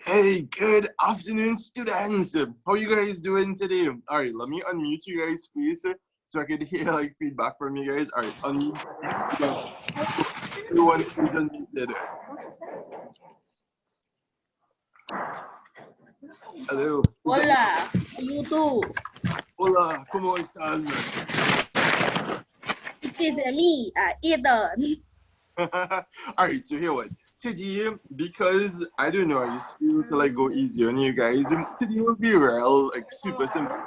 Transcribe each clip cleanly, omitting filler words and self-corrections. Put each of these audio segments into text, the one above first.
Hey, good afternoon, students. How are you guys doing today? All right, let me unmute you guys, please, so I can hear like feedback from you guys. All right, unmute. Everyone is unmuted. Hello. Hola, YouTube. Hola, ¿cómo estás? It is me, Eden. All right, so here what? Today, because I don't know, I just feel to like go easy on you guys. Today will be real, like super simple.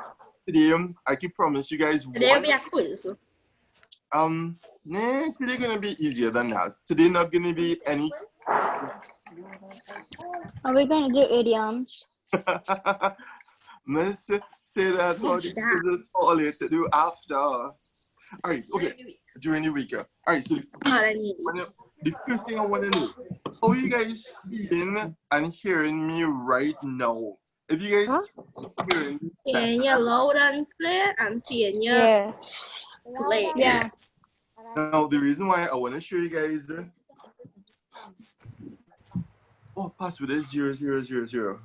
Today, I can promise you guys Today will be a quiz. Today gonna be easier than that. Today not gonna be any. Are we gonna do idioms? Let's say that how the quiz is all to do after. All right, okay. During the week. All right, so the first thing I want to know, how are you guys seeing and hearing me right now? If you guys hearing me Can you loud and clear and can you play? Yeah. Now, the reason why I want to show you guys password is 0000.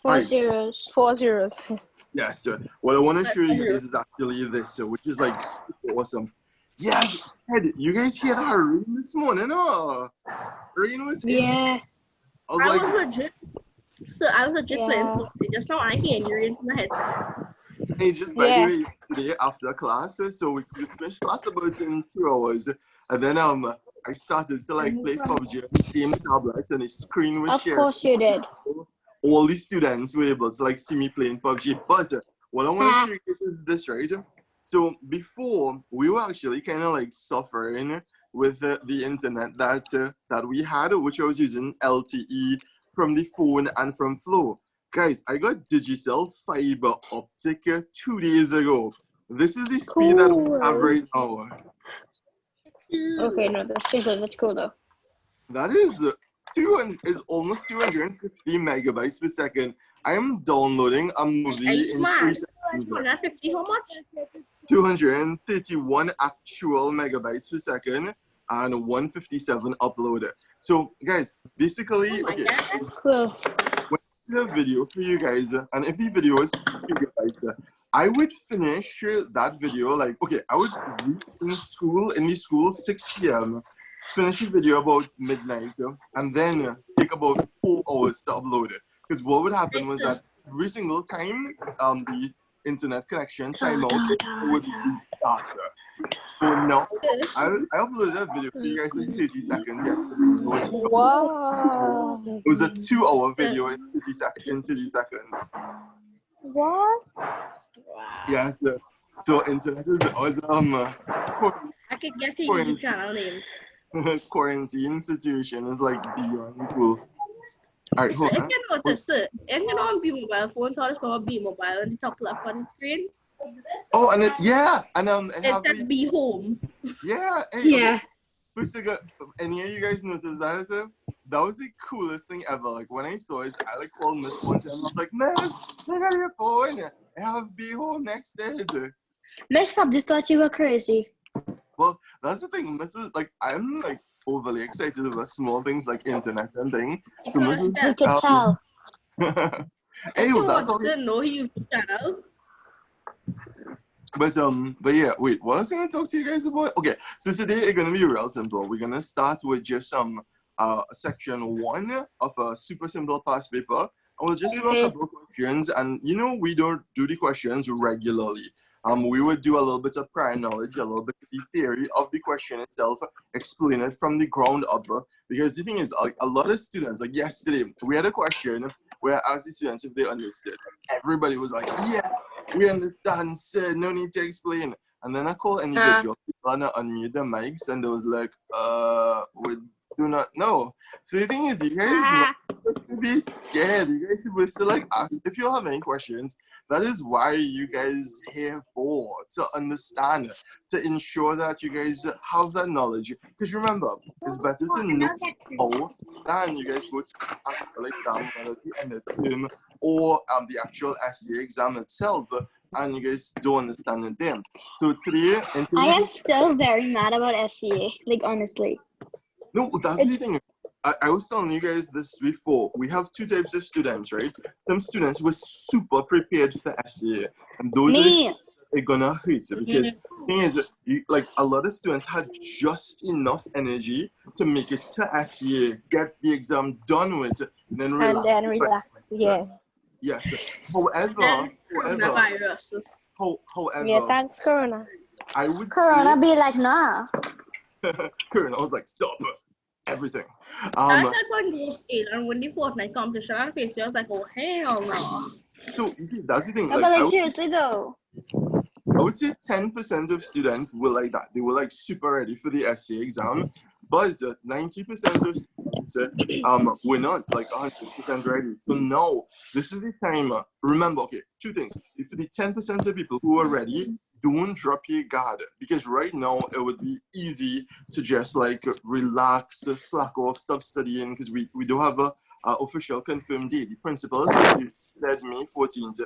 4 zeros. 4 zeros. Yes, sir. What I want to show you guys is actually this, which is like super awesome. Yes, Ted, you guys hear that rain this morning? Rain was in. Yeah. I was legit. So I was legit playing Fortnite. Just now I can hear in my head. Hey, just by the way, today after class, so we finished class about in 2 hours, and then I started to like play PUBG on the same tablet, and the screen was shared. Of course you did. All the students were able to like see me playing PUBG. But what I want to show you is this, right? So before we were actually kind of like suffering with the internet that we had, which I was using LTE from the phone and from Flow. Guys, I got Digicel fiber optic 2 days ago. This is the speed that we have right now. Okay, no, that's cool though. That is almost 250 megabytes per second. I am downloading a movie in 3 seconds. 250 how much? 231 actual megabytes per second and 157 uploaded. So guys, basically, okay, Cool. a video for you guys, and if the video is 2 gigabytes, I would finish that video like, okay, I would reach in the school 6 p.m. finish the video about midnight, and then take about 4 hours to upload it. Because what would happen was that every single time the internet connection timeout would restart. So now I uploaded a video for you guys in 30 seconds yesterday. Wow. It was a 2-hour video in 30 seconds. What? Yes. So internet is awesome. I could get to YouTube channel name. Quarantine situation is like beyond cool. All right, hold on. If you know on B mobile phone, so it's called B mobile on the top left on the screen. Oh, and it says be home. Yeah. Hey, Yeah. Okay. Any of you guys noticed that? That was the coolest thing ever. Like when I saw it, I like called Miss one time. I was like, Miss, look at your phone. I have be home next day. Miss probably thought you were crazy. Well, that's the thing. Miss was like, I'm like overly excited about small things like internet and thing. So Miss was, You could tell. hey, that's all. Didn't know YouTube channel. But yeah, wait, what was I gonna talk to you guys about? Okay, so today it's gonna be real simple. We're gonna start with just section 1 of a super simple past paper. And we'll just do a couple of questions, and we don't do the questions regularly. We would do a little bit of prior knowledge, a little bit of the theory of the question itself, explain it from the ground up. Because the thing is, like a lot of students, like yesterday, we had a question where I asked the students if they understood. Everybody was like, yeah, we understand, sir, no need to explain. And then I called individual people and I unmute the mics, and they was like, we do not know. So the thing is, you guys not supposed to be scared. You guys supposed to like ask. If you have any questions, that is why you guys here for, to understand, to ensure that you guys have that knowledge. Because remember, it's better to know how than you guys go to actual exam at the end of the term or the actual essay exam itself, and you guys don't understand it then. So today, I am still very mad about SCA, like honestly. no, that's the thing. I was telling you guys this before. We have two types of students, right? Some students were super prepared for essay, and those are the students that are gonna hurt you because the thing is, like a lot of students had just enough energy to make it to essay, get the exam done with, and then relax. And then relax. Yeah. Yes. However, Then coronavirus. however, Yeah, thanks, Corona. I would Corona say, be like, nah. Karen, I was like, stop everything. I had one go 8 and win the Fortnite competition on face. I was like, oh hell no. So you see, that's the thing. No, Like, but I like would, seriously though. I would say 10% of students were like that. They were like super ready for the essay exam, but 90% of students were not like 100% ready. So now this is the time. Remember, okay, two things. If the 10% of people who are ready, don't drop your guard, because right now it would be easy to just like relax, slack off, stop studying, because we don't have a official confirmed date. The principal said May 14th,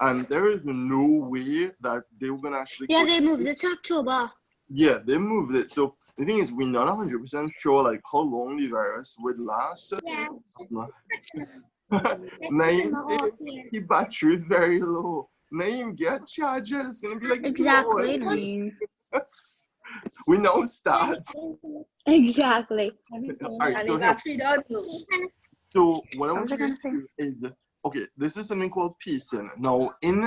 and there is no way that they were gonna actually. Yeah, they moved it to October. Yeah, they moved it. So the thing is, we're not 100% sure like how long the virus would last. Yeah. Naeem said the battery is very low. Naeem, get charger. It's gonna be like Exactly. 2 hours. We now start. Exactly. Alright, And so it here. actually does know. So what I want Sounds you like guys to do is, okay, this is something called pacing. Now, in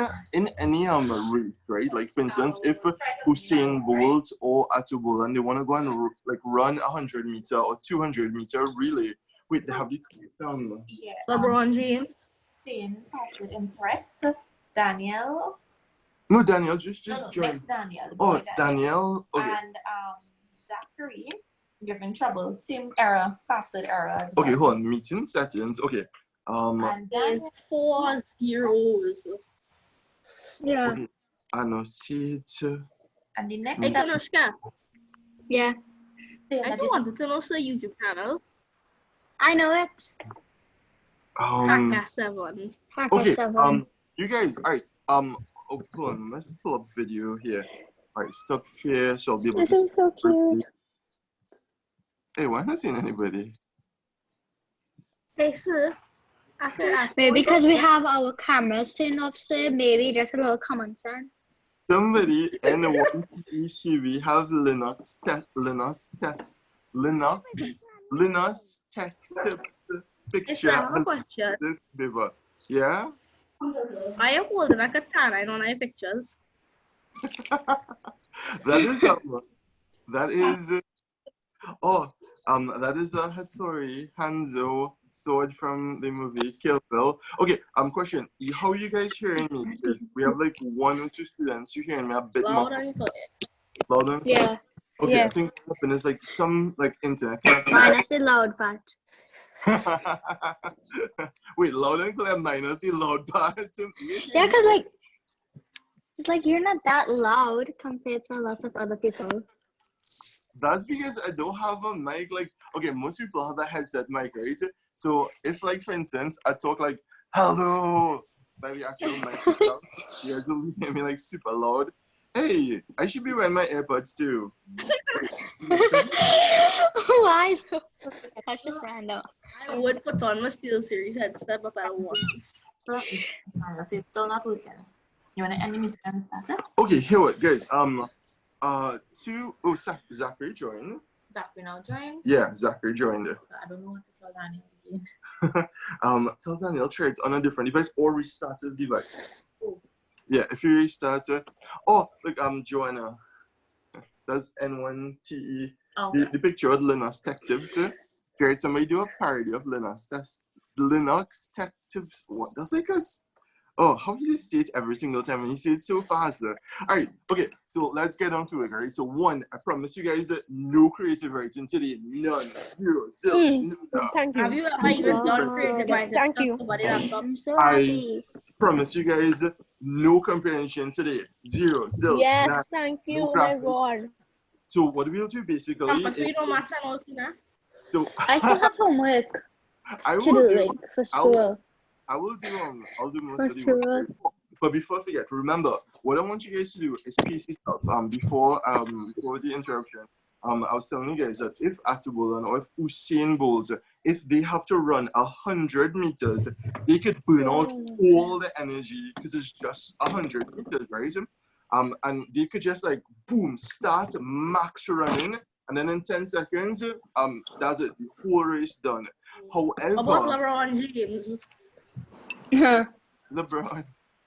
any race, right? Like for instance, if Usain Bolt or Atubola, and they want to go and like run 100-meter or 200-meter relay, wait, they have the LeBron James. Passed with incorrect. Danielle. No, Danielle, just No, join. next Danielle. the Oh, boy Danielle. Okay. And Zachary. Given trouble. Team error. Password error as well. Okay, hold on. Meeting settings. Okay. And then It's 4 zeros. Yeah. Okay. Annotate. and the next Hey, step. Kanishka, Yeah. I don't want to know your YouTube channel. I know it. Podcast 7. Okay. You guys. All right. Oh, hold on. Let's pull up video here. All right. Stop share. So I'll be able This to. is so cute. Hey, why not seeing anybody? Hey, sir. I could ask Maybe you. because we have our cameras turned off, so maybe just a little common sense. Somebody in the one we have Linux tech tips Yes, picture I have a and question. this paper. Yeah? I am holding a katana in one of my pictures. That is that is a Hattori Hanzo sword from the movie Kill Bill. Okay, question. How are you guys hearing me? Because we have like 1 or 2 students. You hearing me a bit Loud more and clear. louder? Yeah. Okay, Yeah. I think what happened is like some like internet. Minus the loud part. Wait, loud and clear minus the loud part. Yeah, because like, it's like you're not that loud compared to lots of other people. That's because I don't have a mic. Like, okay, most people have a headset mic, right? So if, like, for instance, I talk like, hello, by the actual mic, you guys will hear me like super loud. Hey, I should be wearing my AirPods too. Why? That's just random. I would put on my Steel Series headset, but I don't want to. So it's still not working. You want to end the meeting and start it? Okay, here what, guys. Zachary joined. Zachary now join. Yeah, Zachary joined. I don't know what to tell Daniel again. Tell Daniel try it on a different device or restart his device. Oh. Yeah, if you restart it. Oh, look, Joanna. That's N1TE. Oh. The picture of Linux Tech Tips. Right, somebody do a parody of Linux Tech Tips. What? That's like us. Oh, how do you say it every single time and you say it so fast? Alright, okay, so let's get on to it, alright? So 1, I promise you guys no creative writing today. None. 0. Zilch. Nada. Thank Have you. you ever even done creative writing? Thank you. Somebody laptop? I'm so I- happy. Promise you guys no comprehension today. 0. Zilch. Yes, Nada. thank you. No Oh my graphics. God. So what we'll do basically Campus, is, we don't matter all now. so I still have homework I to will do, do like, for school. I'll do most For of the sure. work. But before I forget, remember what I want you guys to do is pace yourself before the interruption. I was telling you guys that if Atabolan or if Usain Bolt, if they have to run 100 meters, they could burn out all the energy because it's just 100 meters, right? And they could just like boom, start max running, and then in 10 seconds, that's it, the whole race done. However, About LeBron James. LeBron.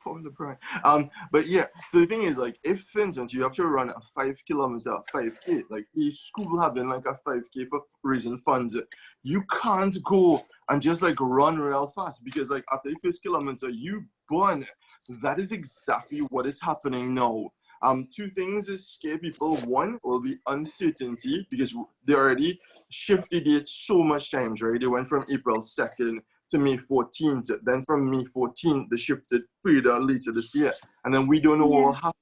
Oh, LeBron. But yeah, so the thing is, like, if for instance you have to run a 5 kilometer 5K, like the school having like a 5K for raising funds, you can't go and just like run real fast because like after the first kilometer you burn. That is exactly what is happening now. Two things scare people. One will be uncertainty because they already shifted it so much times, right? They went from April 2nd to May 14th. Then from May 14th, they shifted further later this year. And then we don't know what will happen.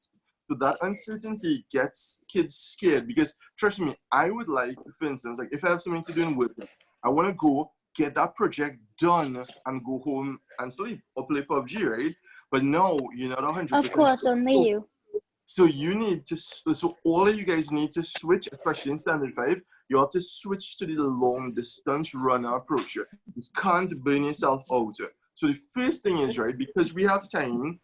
So that uncertainty gets kids scared because, trust me, I would like, for instance, like if I have something to do in work, I want to go get that project done and go home and sleep or play PUBG, right? But no, you're not 100%. Of course, only you. So you need to, so all of you guys need to switch, especially in Standard 5, you have to switch to the long distance runner approach. You can't burn yourself out. So the first thing is, right, because we have time,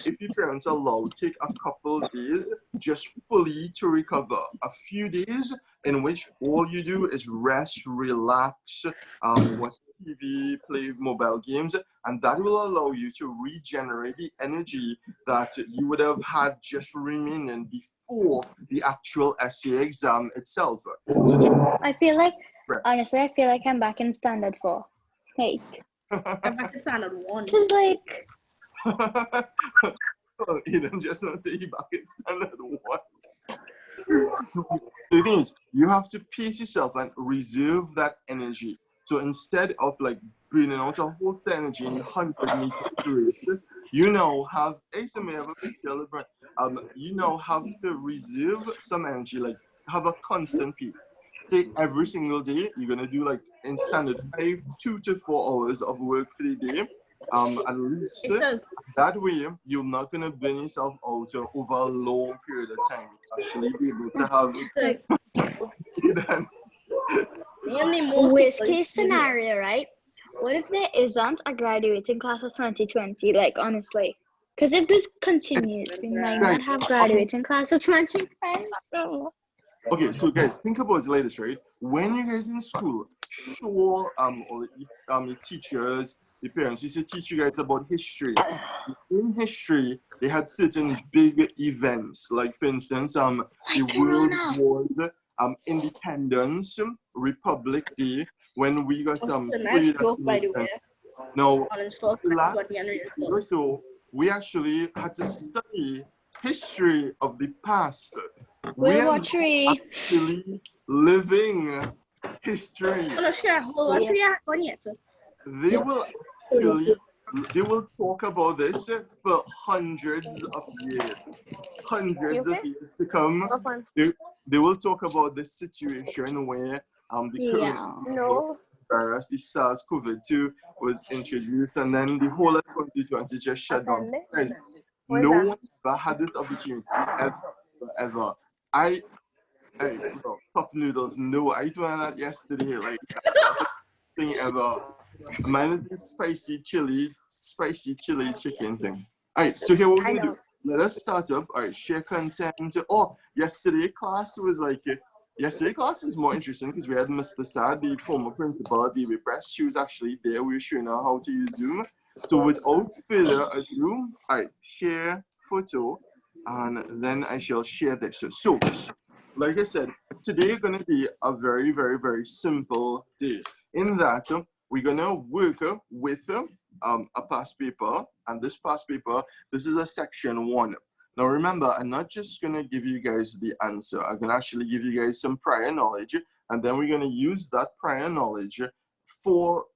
if your parents allow, take a couple of days just fully to recover. A few days in which all you do is rest, relax, watch TV, play mobile games, and that will allow you to regenerate the energy that you would have had just remaining before the actual essay exam itself. So I feel like, honestly, I feel like I'm back in standard 4. Hey. I'm back to standard 1. Cause like, well, he didn't just not say he back in standard 1. The thing is, you have to pace yourself and reserve that energy. So instead of like burning out a whole energy in 100-meter race, you now have you now have to reserve some energy, like have a constant peak. Say every single day you're gonna do like in standard 2 to 4 hours of work for the day. At least that way you're not gonna burn yourself out over a long period of time. You'll actually be able to have worst case scenario, right? What if there isn't a graduating class of 2020? Like honestly, because if this continues, we might not have graduating class of 2020. So. Okay, so guys, think about it like this, right? When you guys in school, sure, all your teachers, your parents used to teach you guys about history. In history, they had certain big events, like for instance, the World Wars, Independence, Republic Day, when we got some freedom. By the way. Now, last year or so, we actually had to study history of the past. We are actually living history. They will talk about this for hundreds of years. Hundreds of years to come. They will talk about the situation where the virus, the SARS-CoV-2 was introduced, and then the whole of 2020 just shut down. Guys, no one ever had this opportunity ever. Hey, bro, cup noodles. No, I ate one of that yesterday. Like, thing ever. Mine is this spicy chili chicken thing. Alright, so here what we're gonna do. Let us start up. Alright, share content. Oh, yesterday class was more interesting because we had Miss Prasad, the former principal at DB Press. She was actually there. We were showing her how to use Zoom. So without further ado, alright, share photo. And then I shall share this. So, like I said, today is going to be a very, very, very simple day. In that, we're going to work with a past paper. And this past paper, this is a section 1. Now remember, I'm not just going to give you guys the answer. I'm going to actually give you guys some prior knowledge. And then we're going to use that prior knowledge for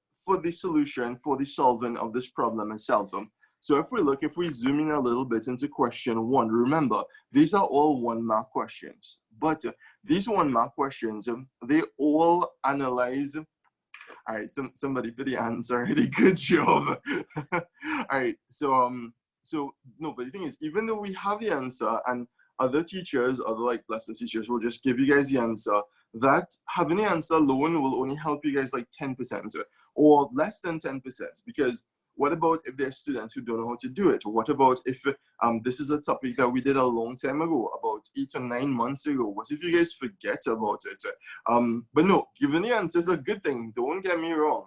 the solution, for the solving of this problem itself. So if we zoom in a little bit into question 1, remember, these are all 1-mark questions. But these 1-mark questions, they all analyze. All right, somebody put the answer already. Good job. All right, so no, but the thing is, even though we have the answer and other teachers, other like lesson teachers will just give you guys the answer. That having the answer alone will only help you guys like 10% or less than 10%, because what about if there's students who don't know how to do it? What about if this is a topic that we did a long time ago, about 8 or 9 months ago? What if you guys forget about it? But no, giving the answer is a good thing. Don't get me wrong.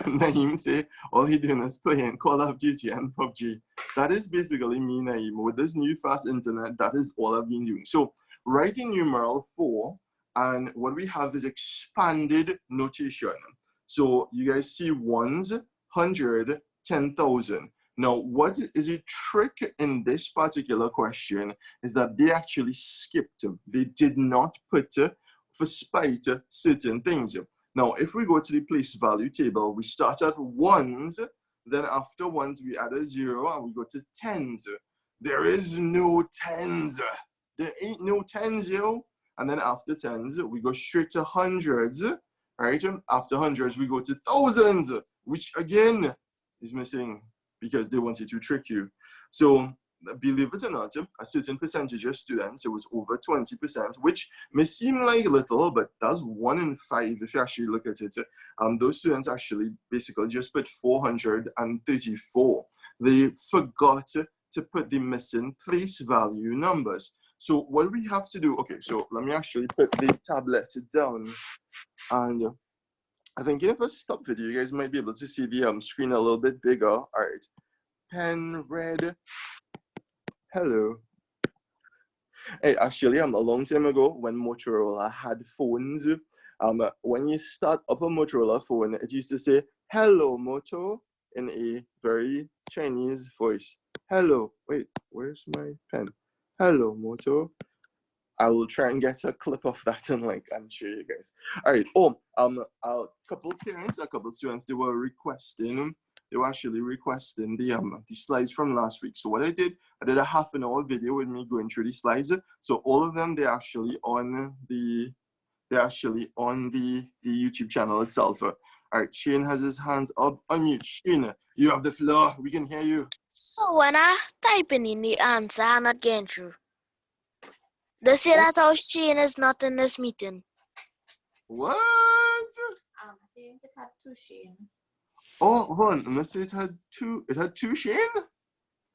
Naeem say all he doing is playing Call of Duty and PUBG. That is basically me, Naeem. With this new fast internet, that is all I've been doing. So write in numeral 4, and what we have is expanded notation. So you guys see ones, 100, 10,000. Now, what is a trick in this particular question is that they actually skipped. They did not put for spite certain things. Now, if we go to the place value table, we start at ones, then after ones, we add a 0 and we go to tens. There is no tens. There ain't no tens, yo. And then after tens, we go straight to hundreds, right? And after hundreds, we go to thousands, which again is missing because they wanted to trick you. So believe it or not, a certain percentage of students, it was over 20%, which may seem like little, but that's 1 in 5 if you actually look at it. Those students actually basically just put 434. They forgot to put the missing place value numbers. So what we have to do, okay, so let me actually put the tablet down, and I think if I stop video, you guys might be able to see the screen a little bit bigger. All right, pen, red. Hello. Hey, actually, a long time ago when Motorola had phones, when you start up a Motorola phone, it used to say, "Hello, Moto," in a very Chinese voice. Hello. Wait, where's my pen? Hello, Moto. I will try and get a clip of that and show you guys. All right. A couple parents, a couple students, they were actually requesting the slides from last week. So what I did a half an hour video with me going through the slides. So all of them, they're actually on the YouTube channel itself. All right, Shane has his hands up. Unmute, Shane. You have the floor. We can hear you. So when I type in the answer, I'm not getting through. They say that our Shane is not in this meeting. What? I think it had 2 Shane. Oh, hold on. Unless it had 2. It had 2 Shane?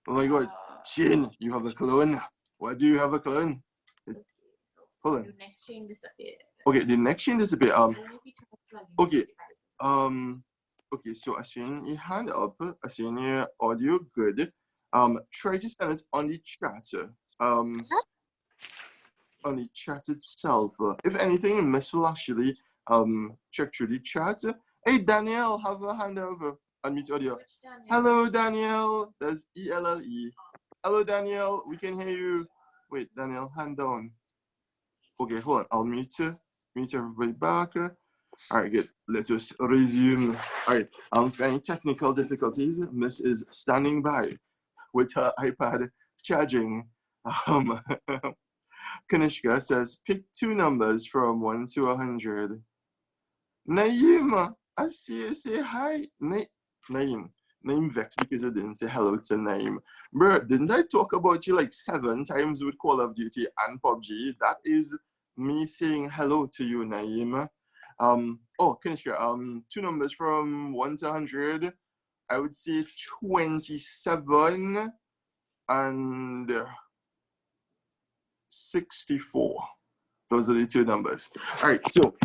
Oh my God. Shane, you have a clone. Why do you have a clone? Okay, so Hold on. the next Shane disappeared. Okay, the next Shane disappeared. Only if you try to plug in Okay. devices. Okay, so I seen your hand up. I seen your audio good. Try to send it on the chat. On the chat itself. If anything, Miss will actually check through the chat. Hey, Danielle, have a hand over. Unmute audio. Which Danielle? Hello, Danielle. There's ELLE. Hello, Danielle. We can hear you. Wait, Danielle, hand down. Okay, hold on. I'll mute everybody back. All right, good. Let us resume. All right. For any technical difficulties, Miss is standing by with her iPad charging. Kanishka says, pick 2 numbers from 1 to 100. Naeem, I see you say hi. Naeem vexed because I didn't say hello to Naeem. Bro, didn't I talk about you like 7 times with Call of Duty and PUBG? That is me saying hello to you, Naeem. Oh, Kanishka, 2 numbers from 1 to 100. I would say 27 and 64. Those are the 2 numbers. All right, so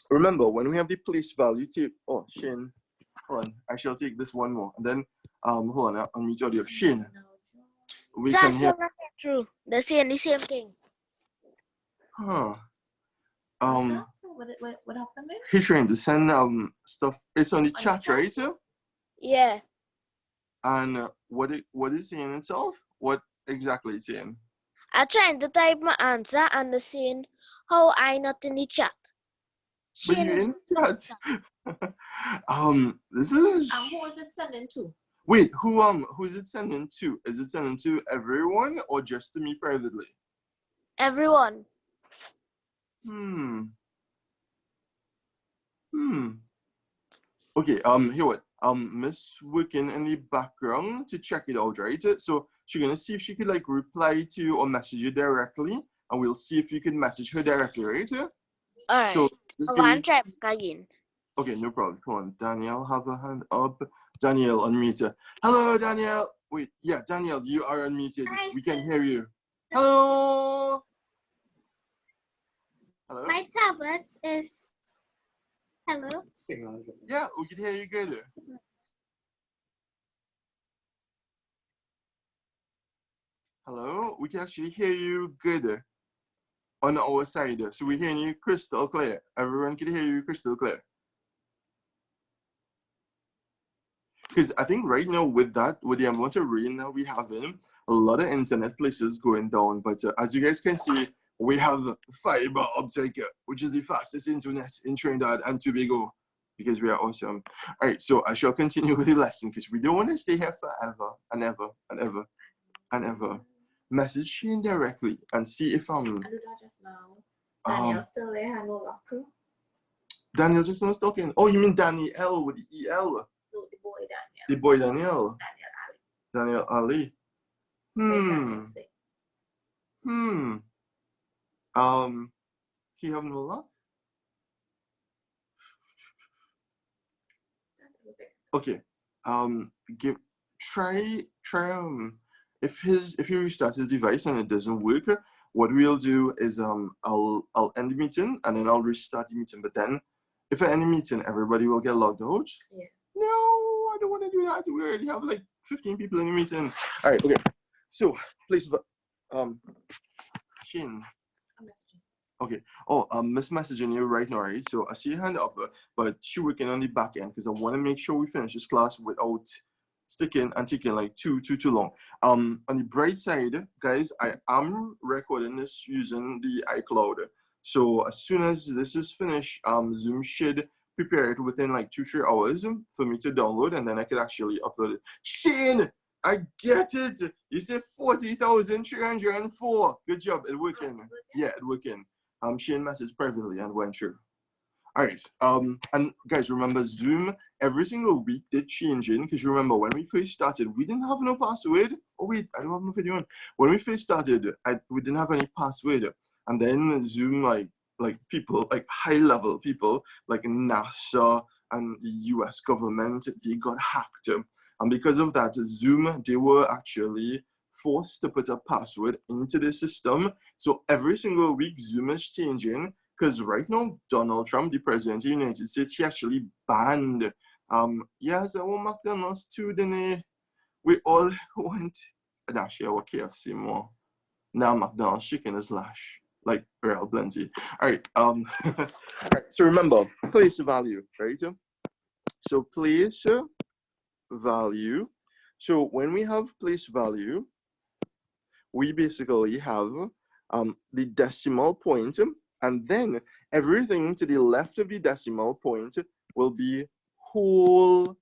remember when we have the place value table. Oh, Shane, hold on. I shall take this one more, and then hold on. I'll unmute audio. Shane, we So can I hear. still not getting through. They're saying the same thing. Huh. What happened there? He's trying to send stuff. It's on the chat, right? Yeah. And what is saying itself? What exactly it's saying? I'm trying to type my answer and they're saying how I not in the chat. But Shane you're is in chat. This is. Who is it sending to? Wait, who is it sending to? Is it sending to everyone or just to me privately? everyone. Okay, here what? Miss working in the background to check it out, right? So she's gonna see if she could like reply to you or message you directly, and we'll see if you can message her directly, right? Alright. So just So give one me. try back again. Okay, no problem. Come on, Danielle, have a hand up. Danielle, unmute. Hello, Danielle. Wait, yeah, Danielle, you are unmuted. We can hear you. Hello. Hello. My tablet is. Hello. Yeah, we can hear you good. Hello, we can actually hear you good on our side. So we're hearing you crystal clear. Everyone can hear you crystal clear. Because I think right now with the amount of rain that we have in, a lot of internet places going down. But as you guys can see, we have fiber optic, which is the fastest internet in Trinidad and Tobago, because we are awesome. All right, so I shall continue with the lesson because we don't want to stay here forever and ever and ever and ever. Message Shane directly and see if I do that just now. Danielle still there, and no locker. Daniel just not talking. Oh, you mean Danielle with the EL? No, the boy Danielle. The boy Danielle. Danielle Ali. Daniel Ali. Danielle say. He have no luck? Okay. Try if he restart his device and it doesn't work, what we'll do is I'll end the meeting and then I'll restart the meeting. But then if I end the meeting, everybody will get logged out. Yeah. No, I don't want to do that. We already have like 15 people in the meeting. All right, okay. So please Shane. I'm messaging. Okay. Oh, Miss messaging you right now, right? So I see your hand up, but she working on the back end because I want to make sure we finish this class without sticking and taking like too long. On the bright side, guys, I am recording this using the iCloud. So as soon as this is finished, Zoom should prepare it within like 2-3 hours for me to download, and then I could actually upload it. Shane, I get it. You said 40,304. Good job. It working. Yeah, it working. Shane messaged privately and went through. All right. And guys, remember Zoom every single week did changing because remember when we first started, we didn't have no password. Oh wait, I don't have no video on. When we first started, we didn't have any password, and then Zoom like people like high level people like NASA and the U.S. government, they got hacked, and because of that, Zoom they were actually forced to put a password into the system. So every single week Zoom is changing. Because right now, Donald Trump, the president of the United States, he actually banned, yes, I want McDonald's too, then we all went, and actually, I want KFC more. Now McDonald's chicken is lash, like real plenty. All right, all right, so remember, place value, right? So place value. So when we have place value, we basically have the decimal point, and then everything to the left of the decimal point will be whole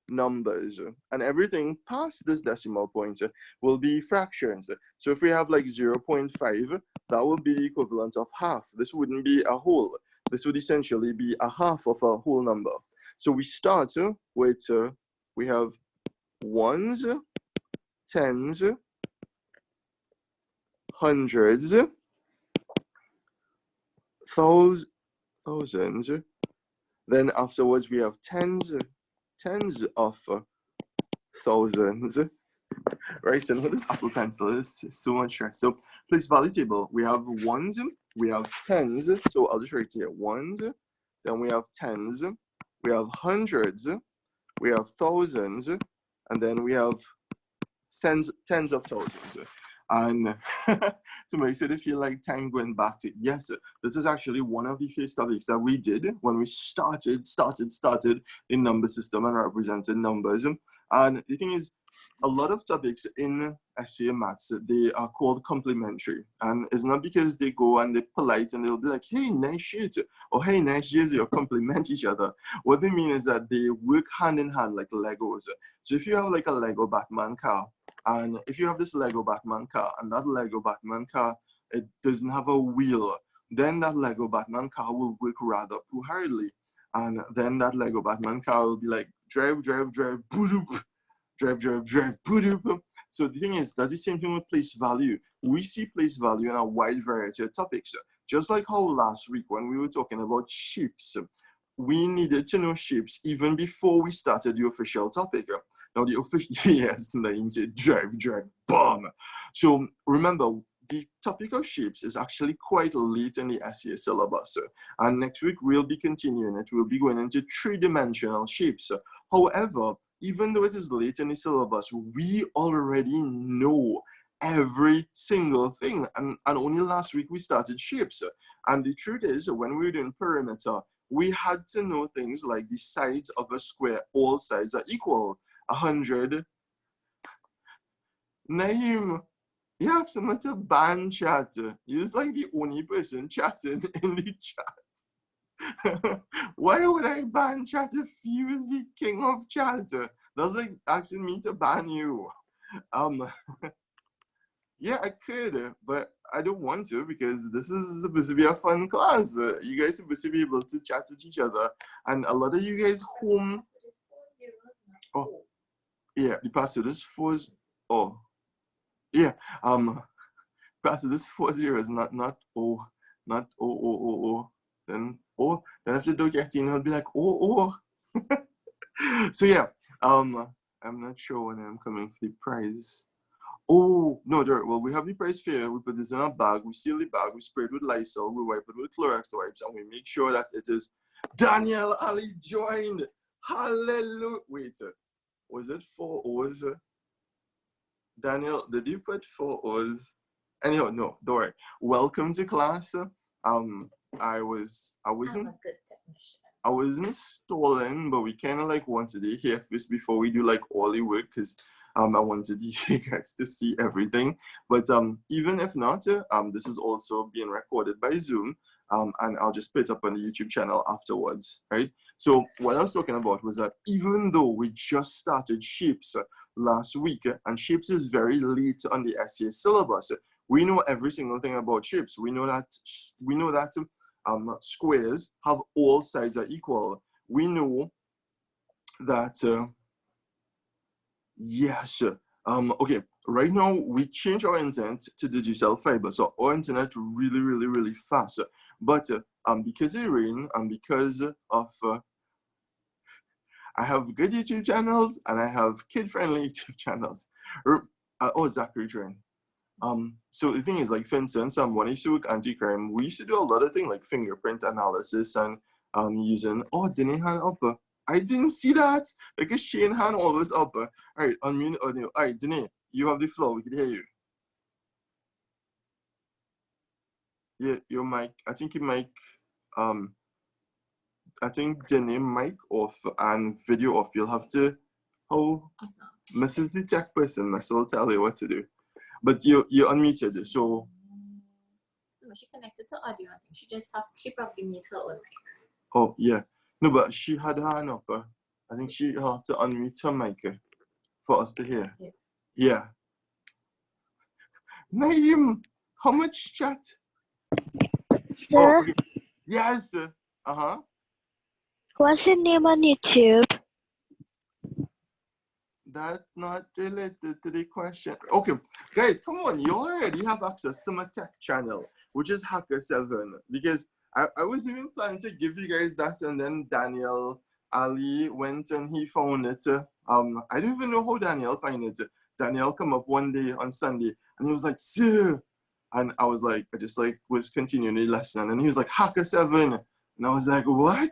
numbers, and everything past this decimal point will be fractions. So if we have like 0.5, that would be the equivalent of half. This wouldn't be a whole. This would essentially be a half of a whole number. So we start with, we have ones, tens, hundreds, thousands. Then afterwards we have tens of thousands. Right, and with this Apple Pencil is so much stress. So place value table. We have ones, we have tens. So I'll just write here ones. Then we have tens. We have hundreds. We have thousands, and then we have tens of thousands. And to make it feel like time going back to, yes, this is actually one of the first topics that we did when we started the number system and represented numbers. And the thing is, a lot of topics in SCA maths, they are called complementary. And it's not because they go and they're polite and they'll be like, hey, nice shit, or hey, nice jersey, or compliment each other. What they mean is that they work hand in hand like Legos. So if you have like a Lego Batman car, and if you have this Lego Batman car, and that Lego Batman car, it doesn't have a wheel, then that Lego Batman car will work rather poor hurriedly. And then that Lego Batman car will be like, drive, boo-doop, drive, boo-doop. So the thing is, that's the same thing with place value. We see place value in a wide variety of topics. Just like how last week when we were talking about shapes, we needed to know shapes even before we started the official topic. Now the official, yes, name said drive, bomb. So remember, the topic of shapes is actually quite late in the SEA syllabus. And next week we'll be continuing it. We'll be going into three-dimensional shapes. However, even though it is late in the syllabus, we already know every single thing. And only last week we started shapes. And the truth is, when we were doing perimeter, we had to know things like the sides of a square. All sides are equal. 100. Naeem, you asked him to ban chat. You're like the only person chatting in the chat. Why would I ban chat if you is the king of chat? That's like asking me to ban you. Yeah, I could, but I don't want to because this is supposed to be a fun class. You guys are supposed to be able to chat with each other, and a lot of you guys home. Oh, yeah, the password is 4. Oh, yeah. Password is 40, not O, not O. Then if you don't get in, it'll be like oh. So yeah, I'm not sure when I'm coming for the prize. Oh, no, well, we have the prize fair. We put this in a bag. We seal the bag. We spray it with Lysol. We wipe it with Clorox wipes. And we make sure that it is Danielle Ali joined. Hallelujah. Wait, was it 4 O's? Daniel, did you put 4 O's? Anyhow, no, don't worry. Welcome to class. I wasn't stolen, but we kind of like wanted to hear first before we do like all the work because I wanted you guys to see everything. But even if not, this is also being recorded by Zoom, and I'll just put it up on the YouTube channel afterwards, right? So what I was talking about was that even though we just started shapes last week, and shapes is very late on the SEA syllabus, we know every single thing about shapes. We know that squares have all sides are equal. We know that yes. Okay, right now we change our internet to digital fiber, so our internet really fast. But because it rain and because of I have good YouTube channels and I have kid-friendly YouTube channels. Oh, Zachary Train. So the thing is, like, for instance, when I used to work anti-crime, we used to do a lot of things like fingerprint analysis and using, oh, Dini hand up. I didn't see that because Shane hand always up. All right, unmute audio. All right, Dini, you have the floor. We can hear you. Yeah, your mic. I think your mic. I think Dini mic off and video off. You'll have to. Oh, Mrs. the tech person, Miss will tell you what to do. But you're unmuted, so. No, she connected to audio. I think she probably needs her own mic. Oh yeah, no, but she had her hand up. I think she had to unmute her mic for us to hear. Yeah. Naeem, how much chat? Sir? Oh, okay. Yes. What's your name on YouTube? That's not related to the question. Okay, guys, come on. You already have access to my tech channel, which is Hacker7, because I was even planning to give you guys that, and then Danielle Ali went and he found it. I don't even know how Danielle found it. Danielle come up one day on Sunday, and he was like, "Sir," and I was like, I just like was continuing the lesson, and he was like, "Hacker7," and I was like, "What,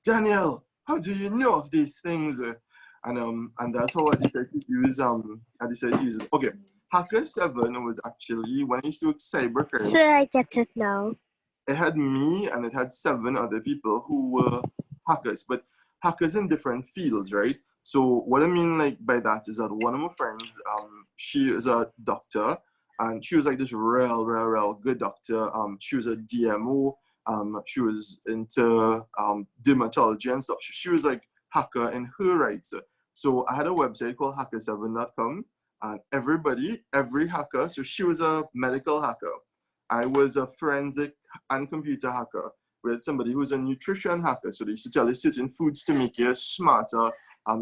Danielle? How do you know of these things?" And that's how I decided to use it. Okay, Hacker7 was actually when I used to work cybercrime. Sir, I get it now. It had me and it had 7 other people who were hackers, but hackers in different fields, right? So what I mean like by that is that one of my friends, she is a doctor, and she was like this real good doctor. She was a DMO. She was into dermatology and stuff. She was like hacker in her rights. So I had a website called hacker7.com, and every hacker, so she was a medical hacker. I was a forensic and computer hacker. we had somebody who's a nutrition hacker. So they used to tell you certain foods to make you smarter,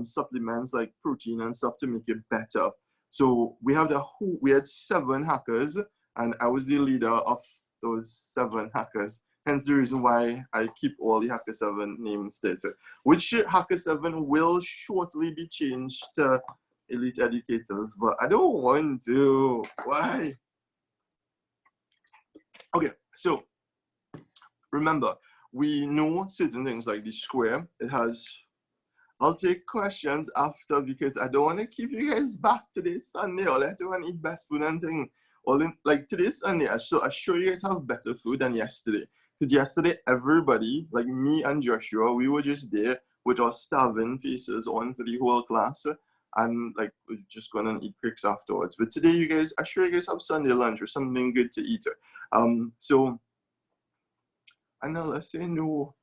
supplements like protein and stuff to make you better. So we had 7 hackers, and I was the leader of those 7 hackers. Hence the reason why I keep all the Hacker 7 names stated. Which Hacker 7 will shortly be changed to Elite Educators, but I don't want to. Why? Okay, so remember, we know certain things like the square. It has, I'll take questions after because I don't want to keep you guys back today Sunday. All I have to want to eat best food and thing. Like today Sunday, I sure you guys have better food than yesterday. Because yesterday, everybody, like me and Joshua, we were just there with our starving faces on for the whole class. And like, we're just going to eat cricks afterwards. But today, you guys, I'm sure you guys have Sunday lunch or something good to eat. So, Anella, say no.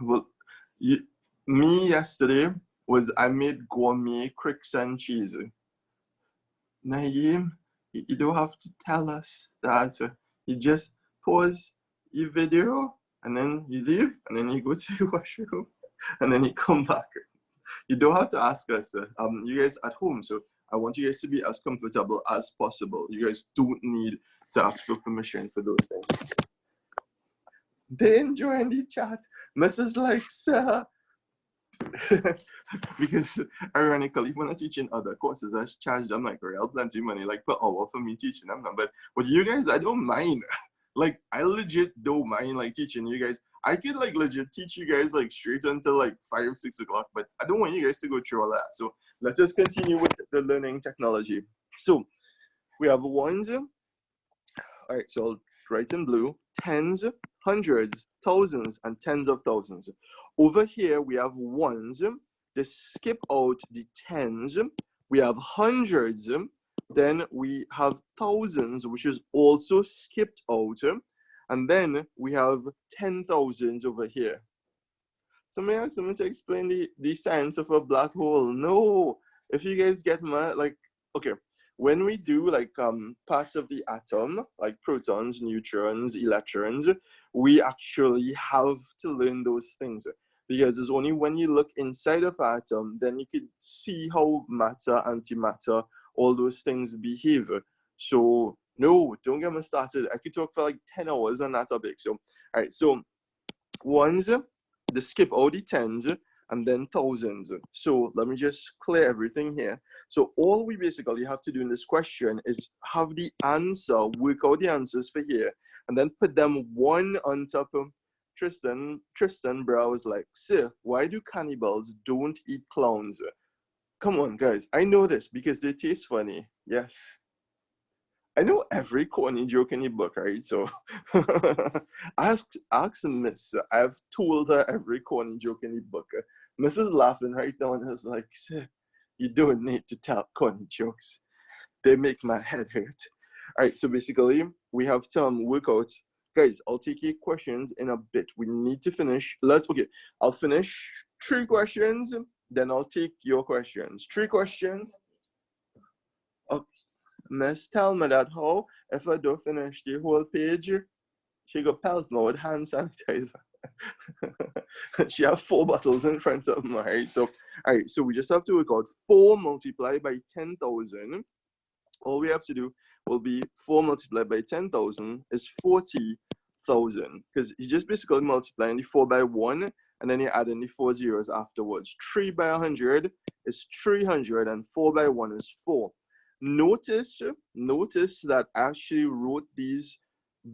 Well, me yesterday I made gourmet cricks and cheese. Naeem, you don't have to tell us that. You just pause your video and then you leave and then you go to the washroom and then you come back. You don't have to ask us. You guys at home, so I want you guys to be as comfortable as possible. You guys don't need to ask for permission for those things. They enjoying the chat. Mrs. Likes because ironically, when I'm teaching other courses, I charge them like real plenty of money, like per hour for me teaching them. But with you guys, I don't mind. Like, I legit don't mind like teaching you guys. I could like legit teach you guys like straight until like 5, 6 o'clock, but I don't want you guys to go through all that. So let's just continue with the learning technology. So we have ones. All right, so I'll write in blue, tens, hundreds, thousands, and tens of thousands. Over here, we have ones. They skip out the tens. We have hundreds. Then we have thousands, which is also skipped out. And then we have 10,000s over here. Somebody asked me to explain the science of a black hole. No, if you guys get mad, like, okay, when we do like parts of the atom, like protons, neutrons, electrons, we actually have to learn those things. Because it's only when you look inside of an atom, then you could see how matter, antimatter, all those things behave. So no, don't get me started. I could talk for like 10 hours on that topic. So, all right, so ones, they skip all the tens and then thousands. So let me just clear everything here. So all we basically have to do in this question is have the answer, work out the answers for here, and then put them one on top of Tristan bro was like, sir, why do cannibals don't eat clowns? Come on, guys. I know this because they taste funny. Yes. I know every corny joke in the book, right? So ask Miss. I've told her every corny joke in the book. Miss is laughing right now and is like, sir, you don't need to tell corny jokes. They make my head hurt. All right, so basically, we have to work out. Guys, I'll take your questions in a bit. We need to finish. I'll finish 3 questions. Then I'll take your questions. 3 questions. Okay. Miss, tell me that how, if I don't finish the whole page, she go pelt me with hand sanitizer. She have 4 bottles in front of me, right? So, all right, so we just have to work out 4 multiplied by 10,000. All we have to do will be 4 multiplied by 10,000 is 40,000. Because you just basically multiplying the 4 by 1, and then you add in the 4 zeros afterwards. 3 by 100 is 300, and 4 by 1 is 4. Notice that I actually wrote these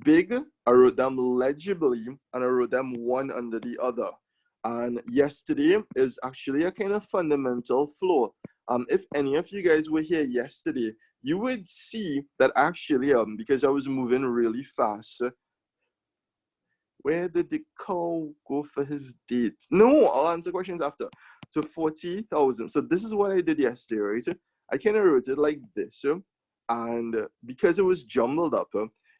big, I wrote them legibly, and I wrote them one under the other. And yesterday is actually a kind of fundamental flaw. If any of you guys were here yesterday, you would see that actually, because I was moving really fast, where did the cow go for his date? No, I'll answer questions after. So 40,000. So this is what I did yesterday, right? I kind of wrote it like this. And because it was jumbled up,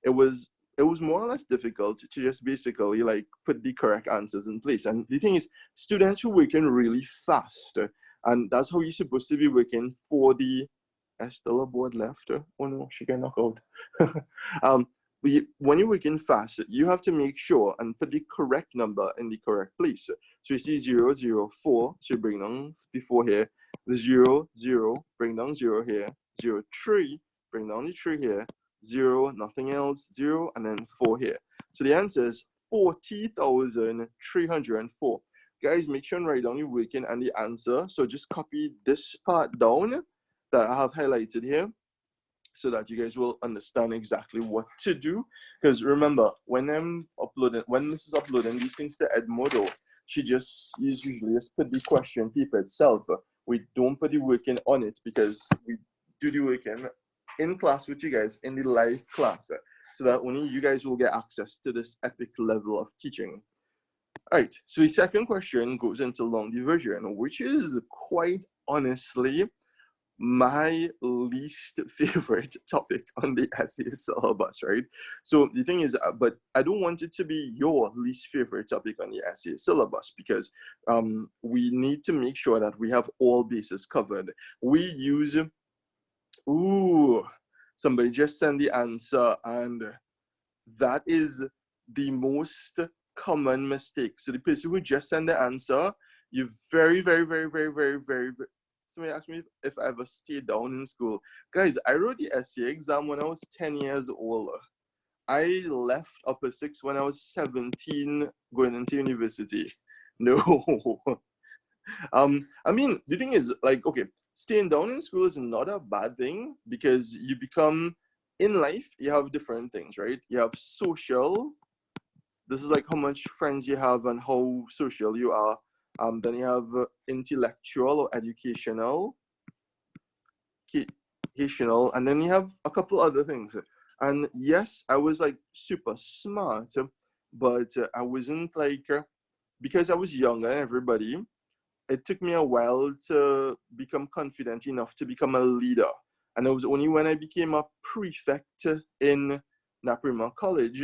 it was more or less difficult to just basically like put the correct answers in place. And the thing is, students who working really fast, and that's how you're supposed to be working for the Estella board left. Oh no, she got knocked out. when you're working fast, you have to make sure and put the correct number in the correct place. So you see 0, 0, 4, so you bring down the 4 here. 0, 0, bring down 0 here. 0, 3, bring down the 3 here. 0, nothing else, 0, and then 4 here. So the answer is 40,304. Guys, make sure and write down your working and the answer. So just copy this part down that I have highlighted here, so that you guys will understand exactly what to do. Because remember, when this is uploading these things to Edmodo, she usually just put the question paper itself. We don't put the working on it because we do the working in class with you guys in the live class, so that only you guys will get access to this epic level of teaching. All right, so the second question goes into long division, which is quite honestly my least favorite topic on the essay syllabus, right? So the thing is, but I don't want it to be your least favorite topic on the essay syllabus, because we need to make sure that we have all bases covered. We use, somebody just sent the answer, and that is the most common mistake. So the person who just sent the answer, you very, very, very, very, very, very, somebody asked me if I ever stayed down in school. Guys, I wrote the essay exam when I was 10 years old. I left upper 6 when I was 17 going into university. No. I mean, the thing is, like, okay, staying down in school is not a bad thing, because you become, in life, you have different things, right? You have social. This is like how much friends you have and how social you are. Then you have intellectual or educational, and then you have a couple other things. And yes, I was like super smart, but I wasn't like, because I was younger than everybody, it took me a while to become confident enough to become a leader. And it was only when I became a prefect in Naprima College,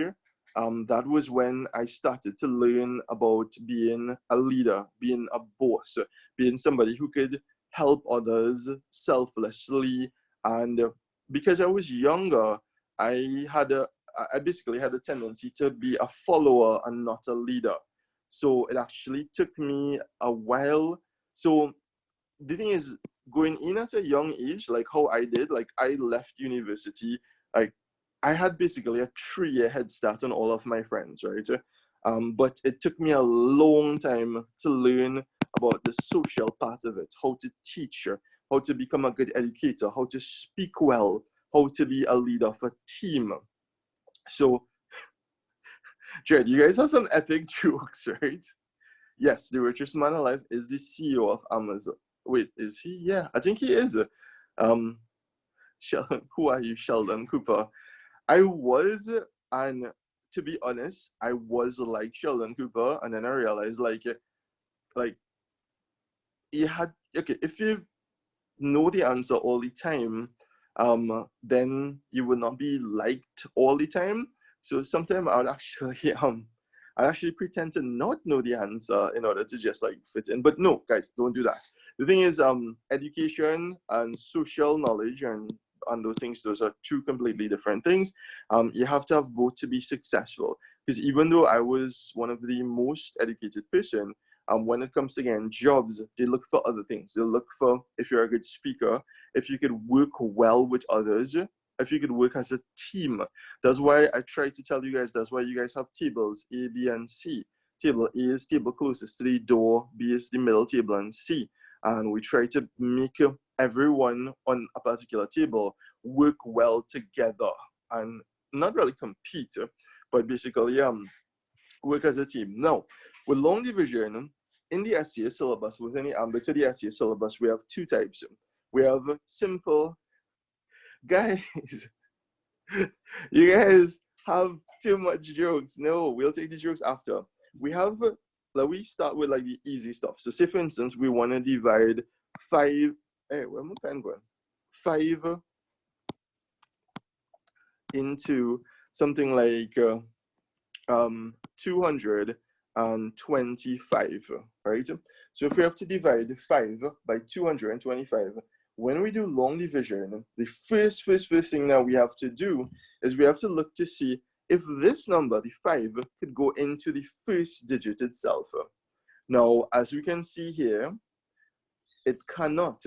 that was when I started to learn about being a leader, being a boss, being somebody who could help others selflessly. And because I was younger, I basically had a tendency to be a follower and not a leader. So it actually took me a while. So the thing is, going in at a young age, like how I did, like I left university, like I had basically a 3-year head start on all of my friends, right? But it took me a long time to learn about the social part of it, how to teach, how to become a good educator, how to speak well, how to be a leader of a team. So, Jared, you guys have some epic jokes, right? Yes, the richest man alive is the CEO of Amazon. Wait, is he? Yeah, I think he is. Sheldon, who are you, Sheldon Cooper? I was, and to be honest, I was like Sheldon Cooper, and then I realized like you had, okay, if you know the answer all the time, then you will not be liked all the time. So sometimes I actually pretend to not know the answer in order to just like fit in. But no, guys, don't do that. The thing is, education and social knowledge and those things, those are two completely different things. You have to have both to be successful. Because even though I was one of the most educated person, when it comes to getting jobs, they look for other things. They look for if you're a good speaker, if you could work well with others, if you could work as a team. That's why I try to tell you guys, that's why you guys have tables A, B, and C. Table A is table closest to the door, B is the middle table, and C. And we try to make everyone on a particular table work well together and not really compete, but basically work as a team. Now, with long division, in the SCA syllabus, within the ambit of the SCA syllabus, we have two types. We have simple, guys, you guys have too much jokes. No, we'll take the jokes after. We have, let me start with like the easy stuff. So say for instance, we want to divide 5, hey, where my pen going? 5 into something like 225, right? So if we have to divide 5 by 225, when we do long division, the first thing that we have to do is we have to look to see if this number, the 5, could go into the first digit itself. Now, as we can see here, it cannot.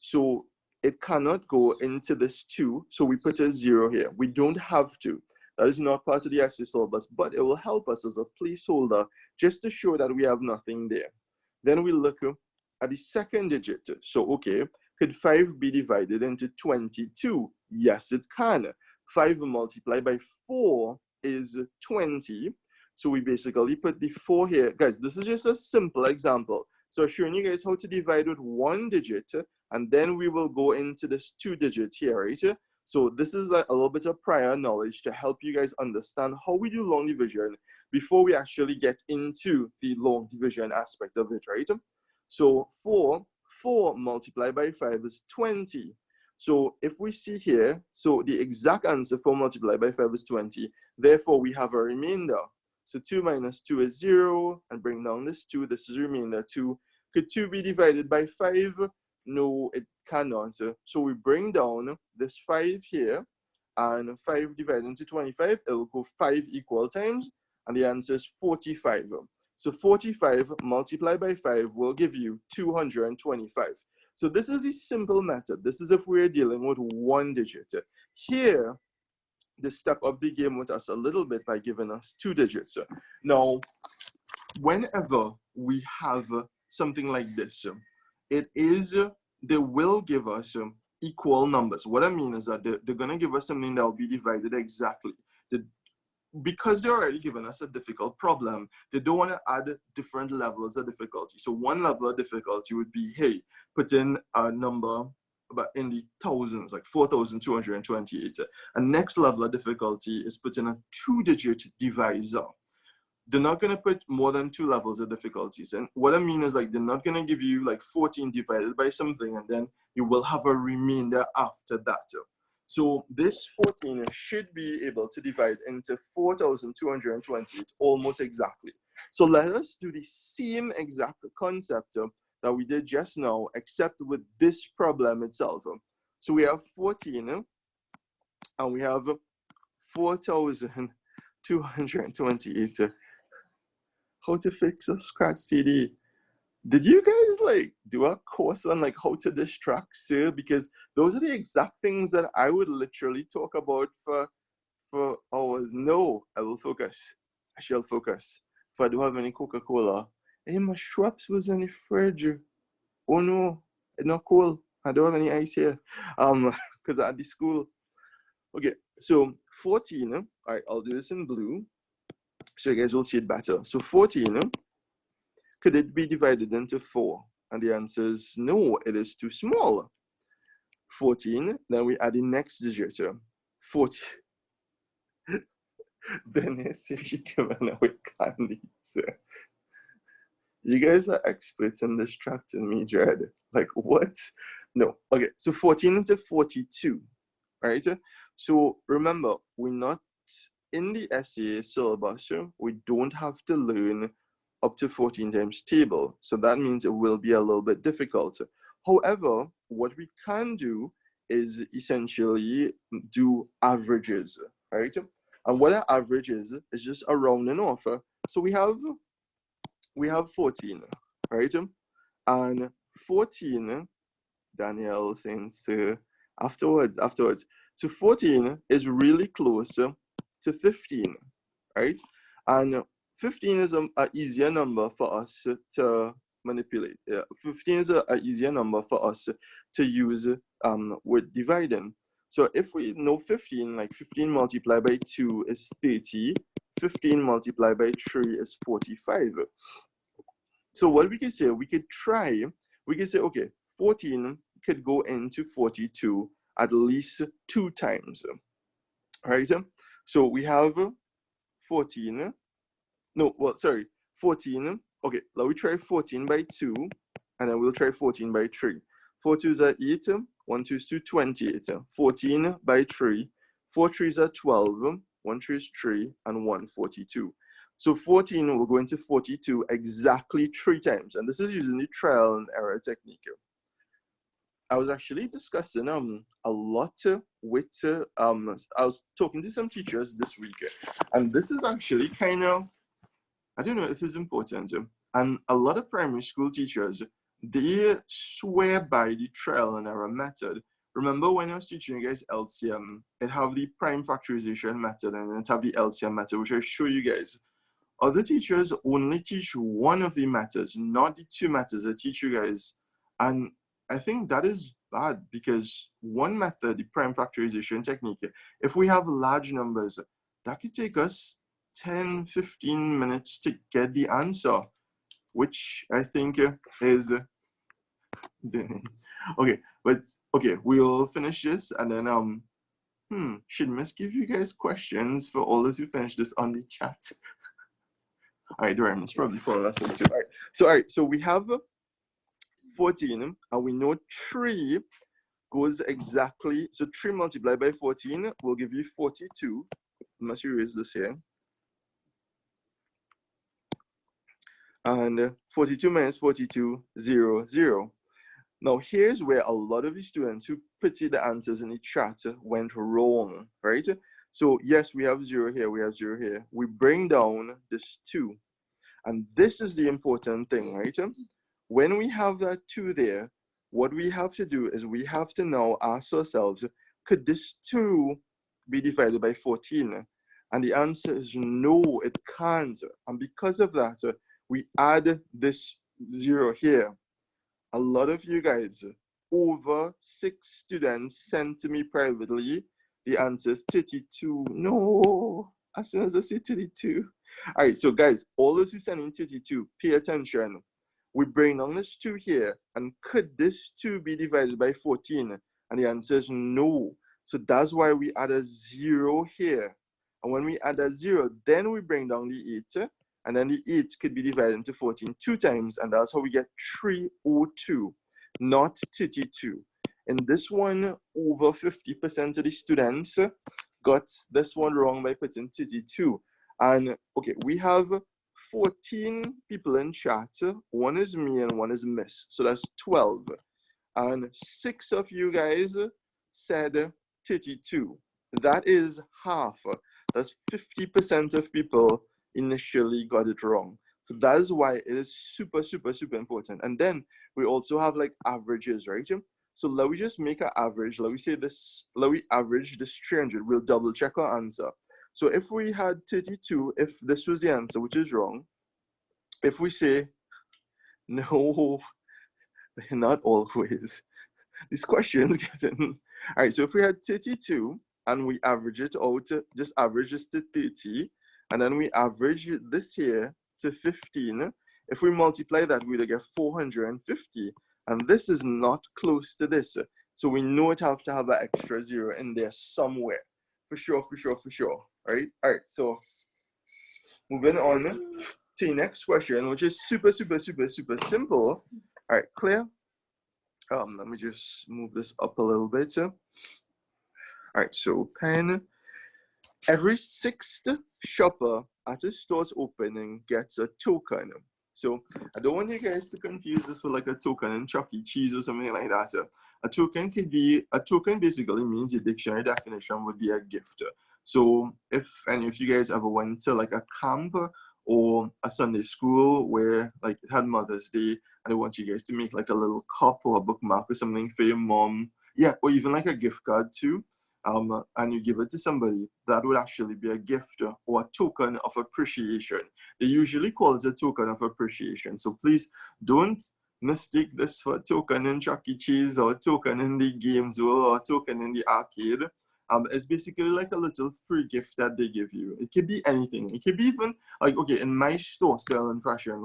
So it cannot go into this 2, so we put a 0 here. We don't have to. That is not part of the essay syllabus, but it will help us as a placeholder just to show that we have nothing there. Then we look at the second digit. So, okay, could 5 be divided into 22? Yes, it can. 5 multiplied by 4 is 20. So we basically put the 4 here. Guys, this is just a simple example. So showing you guys how to divide with 1 digit, and then we will go into this 2 digits here, right? So this is like a little bit of prior knowledge to help you guys understand how we do long division before we actually get into the long division aspect of it, right? So 4 multiplied by 5 is 20. So if we see here, so the exact answer 4 multiplied by 5 is 20. Therefore, we have a remainder. So 2 minus 2 is 0, and bring down this 2. This is remainder 2. Could 2 be divided by 5? No, it cannot. So we bring down this 5 here, and 5 divided into 25, it will go 5 equal times, and the answer is 45. So 45 multiplied by 5 will give you 225. So this is a simple method. This is if we're dealing with 1 digit. Here, they step up the game with us a little bit by giving us 2 digits. Now, whenever we have something like this, they will give us equal numbers. What I mean is that they're going to give us something that will be divided exactly. Because they're already given us a difficult problem, they don't want to add different levels of difficulty. So one level of difficulty would be, hey, put in a number but in the thousands, like 4,228. And next level of difficulty is put in a 2-digit divisor. They're not going to put more than 2 levels of difficulties. And what I mean is, like, they're not going to give you like 14 divided by something, and then you will have a remainder after that. So this 14 should be able to divide into 4,228 almost exactly. So let us do the same exact concept that we did just now, except with this problem itself. So we have 14 and we have 4,228. How to fix a scratch CD. Did you guys like do a course on like how to distract sir? Because those are the exact things that I would literally talk about for hours. No, I will focus. I shall focus. If I do have any Coca-Cola. Hey, my Schweppes was in the fridge. Oh no, it's not cool. I don't have any ice here. Because I'm at the school. Okay, so 14. All right, I'll do this in blue, so you guys will see it better. So 14. Could it be divided into 4? And the answer is no, it is too small. 14, then we add the next digit. 40. Then they say she came in with candy. So you guys are experts in distracting me, Jared. Like, what? No. Okay, so 14 into 42, right? So remember, we're not in the essay syllabus. We don't have to learn up to 14 times table. So that means it will be a little bit difficult. However, what we can do is essentially do averages, right? And what an average is just a rounding off. So we have 14, right? And 14, Danielle thinks afterwards. So 14 is really close to 15, right? And 15 is an easier number for us to manipulate. 15 is an easier number for us to use with dividing. So if we know 15, like 15 multiplied by 2 is 30, 15 multiplied by 3 is 45. So what we can say, we could say, okay, 14 could go into 42 at least 2 times, right? So we have 14, 14. Okay, let me try 14 by 2, and then we'll try 14 by 3. 4 2s are 8, 1 2 is 2, 28. 14 by 3, 4 3s are 12, 1 3 is 3, and 1 42. So 14 will go into 42 exactly 3 times, and this is using the trial and error technique. I was actually discussing a lot with I was talking to some teachers this week, and this is actually kind of, I don't know if it's important, and a lot of primary school teachers, they swear by the trial and error method. Remember when I was teaching you guys LCM, it have the prime factorization method and it have the LCM method, which I show you guys. Other teachers only teach one of the methods, not the two methods I teach you guys. And I think that is bad because one method, the prime factorization technique, if we have large numbers, that could take us 10, 15 minutes to get the answer, which I think is okay. But okay, we'll finish this and then should Miss give you guys questions for all those who finish this on the chat? All right, Dorian, it's probably following us too. All right, so we have 14, and we know 3 goes exactly, so 3 multiplied by 14 will give you 42. Must erase this here. And 42 minus 42, 0, 0. Now, here's where a lot of the students who put the answers in the chat went wrong, right? So, yes, we have 0 here, we have 0 here. We bring down this 2. And this is the important thing, right? When we have that 2 there, what we have to do is we have to now ask ourselves, could this 2 be divided by 14? And the answer is no, it can't. And because of that, we add this 0 here. A lot of you guys, over 6 students sent to me privately, the answer is 32. No, as soon as I say 32. All right, so guys, all those who send in 32, pay attention. We bring down this 2 here, and could this 2 be divided by 14? And the answer is no. So that's why we add a 0 here. And when we add a 0, then we bring down the 8, and then the 8 could be divided into 14 2 times, and that's how we get 302, not 32. In this one, over 50% of the students got this one wrong by putting 32. And okay, we have 14 people in chat. 1 is me and 1 is Miss. So that's 12. And 6 of you guys said 32. That is half. That's 50% of people initially got it wrong. So that is why it is super, super, super important. And then we also have like averages, right? So let me just make an average. Let me say this, let me average this 300. We'll double check our answer. So if we had 32, if this was the answer, which is wrong, if we say, no, not always, these questions get in. All right, so if we had 32 and we average it out, just average this to 30, and then we average this here to 15, if we multiply that, we'd get 450. And this is not close to this. So we know it have to have an extra 0 in there somewhere. For sure, for sure, for sure. All right, so moving on to the next question, which is super, super, super, super simple. All right, clear? Let me just move this up a little bit. All right, so pen. Every 6th shopper at a store's opening gets a token. So I don't want you guys to confuse this with like a token in Chuck E. Cheese or something like that. So a token basically means the dictionary definition would be a gift. So if any of you guys ever went to like a camp or a Sunday school where like it had Mother's Day and they want you guys to make like a little cup or a bookmark or something for your mom, yeah, or even like a gift card too, and you give it to somebody, that would actually be a gift or a token of appreciation. They usually call it a token of appreciation. So please don't mistake this for a token in Chuck E. Cheese or a token in the games or a token in the arcade. It's basically like a little free gift that they give you. It could be anything. It could be even like, okay, in my store, Style and Fashion,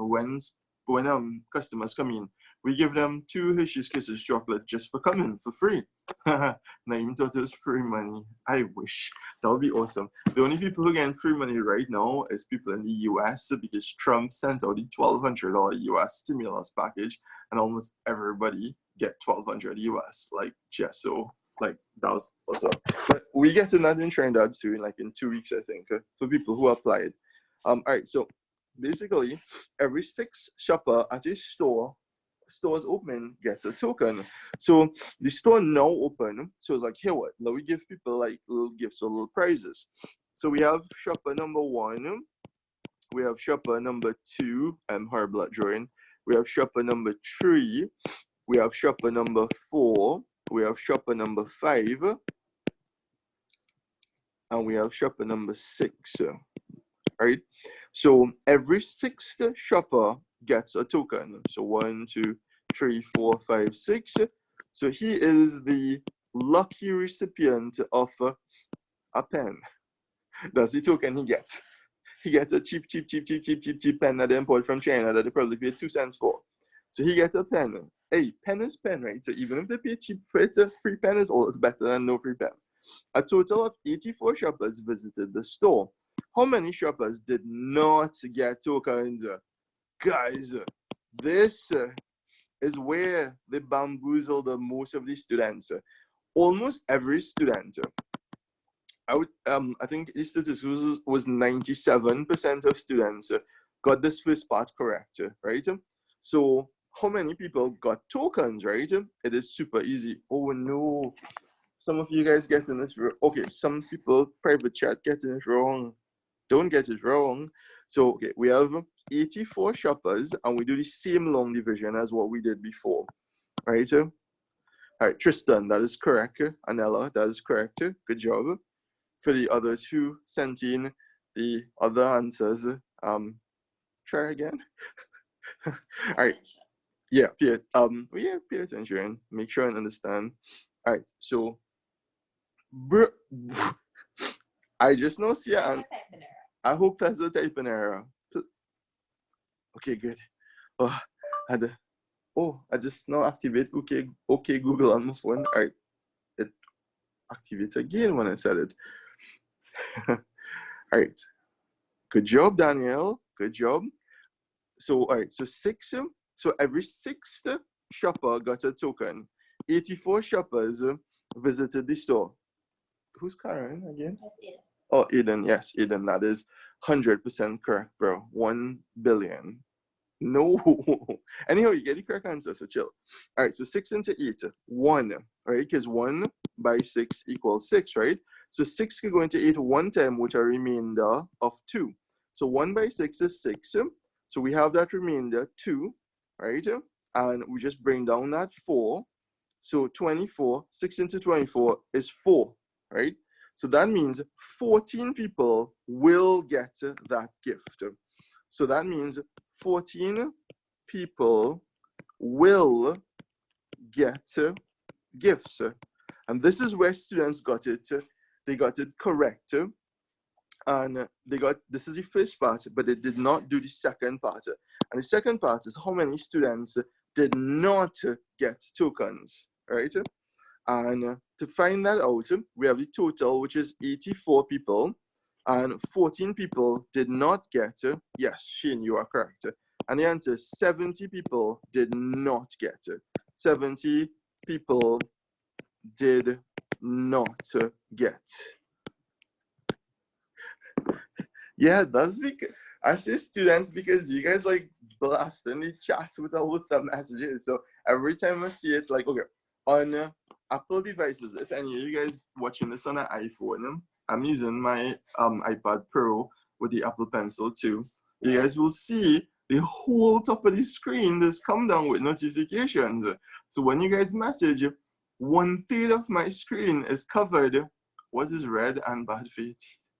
when customers come in, we give them 2 Hershey's Kisses chocolate just for coming for free. Not even thought it was free money. I wish. That would be awesome. The only people who are getting free money right now is people in the US because Trump sent out the $1,200 US stimulus package and almost everybody get $1,200 US. Like, just so, like, that was awesome. But we get to that in Trinidad soon, like in 2 weeks, I think, for people who applied. All right, so basically, every 6th shopper at a store, store is open gets a token. So the store now open. So it's like, here what? Now we give people like little gifts or little prizes. So we have shopper number 1. We have shopper number 2, horrible at drawing. We have shopper number 3. We have shopper number 4. We have shopper number 5. And we have shopper number 6. Right? So every 6th shopper gets a token. So 1, 2, 3, 4, 5, 6. So he is the lucky recipient of a pen. That's the token he gets. He gets a cheap pen that they import from China that they probably pay 2 cents for. So he gets a pen. Hey, pen is pen, right? So even if they pay cheap for it, free pen is always better than no free pen. A total of 84 shoppers visited the store. How many shoppers did not get tokens? Guys, this is where they bamboozle the most of the students. Almost every student, I think the statistics was 97% of students got this first part correct, right? So how many people got tokens, right? It is super easy. Oh no, some of you guys getting this wrong. Okay, some people private chat getting it wrong. Don't get it wrong. So okay, we have 84 shoppers and we do the same long division as what we did before, right? All right, Tristan, that is correct. Anella, that is correct. Good job. For the others who sent in the other answers, try again. All right. Yeah, pay attention. Make sure and understand. All right, so I just know see and I hope that's the typing error. Okay, good. Oh, I just now activate okay Google on my phone. All right, it activates again when I said it. All right, good job, Danielle. Good job. So all right, so 6. So every 6th shopper got a token. 84 shoppers visited the store. Who's Caron again? That's it. Oh, Eden. Yes, Eden. That is 100% correct, bro. 1 billion. No. Anyhow, you get the correct answer, so chill. All right, so 6 into 8, 1, right? Because 1 by 6 equals 6, right? So 6 can go into 8 one time with a remainder of 2. So 1 by 6 is 6. So we have that remainder 2, right? And we just bring down that 4. So 24, 6 into 24 is 4, right? So that means 14 people will get that gift. So that means 14 people will get gifts. And this is where students got it. They got it correct. And this is the first part, but they did not do the second part. And the second part is how many students did not get tokens, right? And to find that out, we have the total, which is 84 people, and 14 people did not get, yes, Shane, you are correct. And the answer is 70 people did not get. 70 people did not get. Yeah, that's because I say students because you guys like blasting the chat with all those stuff messages. So every time I see it, like, okay, on Apple devices, if any of you guys watching this on an iPhone, I'm using my iPad Pro with the Apple Pencil too. You guys will see the whole top of the screen just come down with notifications. So when you guys message, 1/3 of my screen is covered. What is red and bad for your teeth?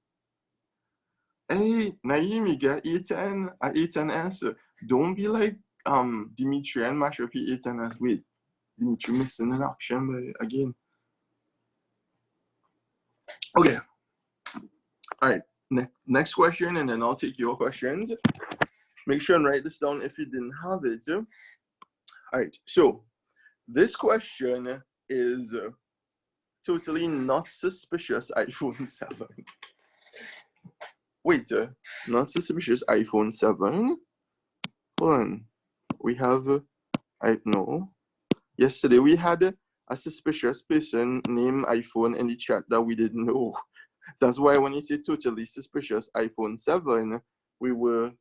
Hey, Naomi, get A10 at A10S. Don't be like Dimitri and mash up your A10S. Wait, Dimitri missing an option, but again. Okay. All right. Next question, and then I'll take your questions. Make sure and write this down if you didn't have it. All right. So this question is totally not suspicious iPhone 7. Wait, not suspicious iPhone 7. Hold on. We have, no. Yesterday we had a suspicious person named iPhone in the chat that we didn't know. That's why when you say totally suspicious iPhone 7, we were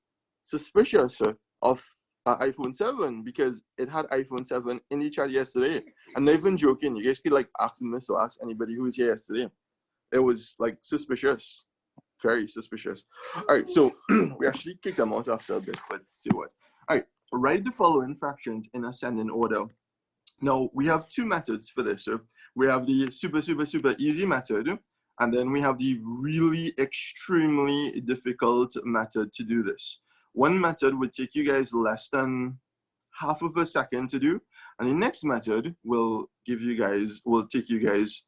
suspicious of iPhone 7 because it had iPhone 7 in the chat yesterday. I'm not even joking. You guys could like ask this or ask anybody who was here yesterday. It was like suspicious. Very suspicious. All right, so we actually kicked them out after a bit. Let's see what. All right, write the following fractions in ascending order. Now, we have two methods for this. So we have the super easy method, and then we have the really extremely difficult method to do this. One method would take you guys less than half of a second to do, and the next method will take you guys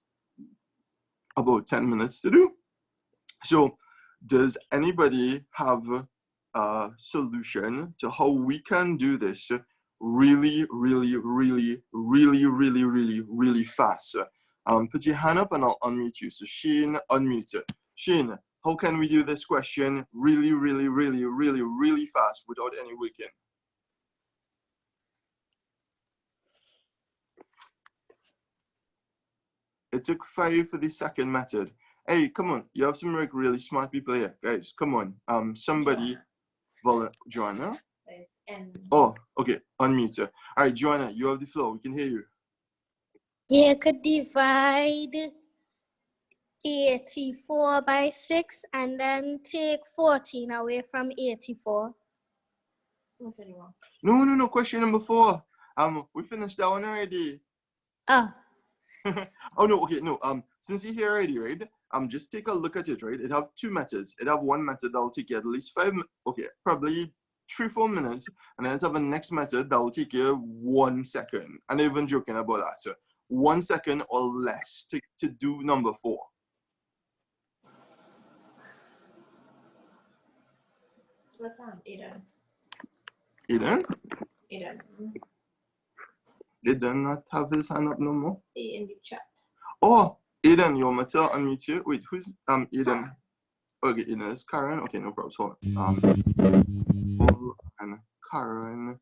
about 10 minutes to do. So does anybody have a solution to how we can do this really fast? Put your hand up and I'll unmute you. So Shane, unmute. Shane, how can we do this question really fast without any working? It took 5 for the second method. Hey, come on. You have some really smart people here. Guys, come on. Somebody, Joanna? Oh, okay. Unmute her. All right, Joanna, you have the floor. We can hear you. You could divide 84 by 6 and then take 14 away from 84. No. Question number 4. We finished that one already. Oh. Oh no, okay, no. Since you're here already, right? Just take a look at it, right? It have two methods. It have one method that will take you at least 5, okay, probably 3-4 minutes, and then it have a next method that will take you 1 second. I'm not even joking about that. So 1 second or less to do number 4. Aiden? Aiden not have his hand up no more? In the chat. Oh, Aiden, you want me to unmute you? Wait, who's Aiden? Okay, Aiden is Caron. Okay, no problem. So Paul and Caron.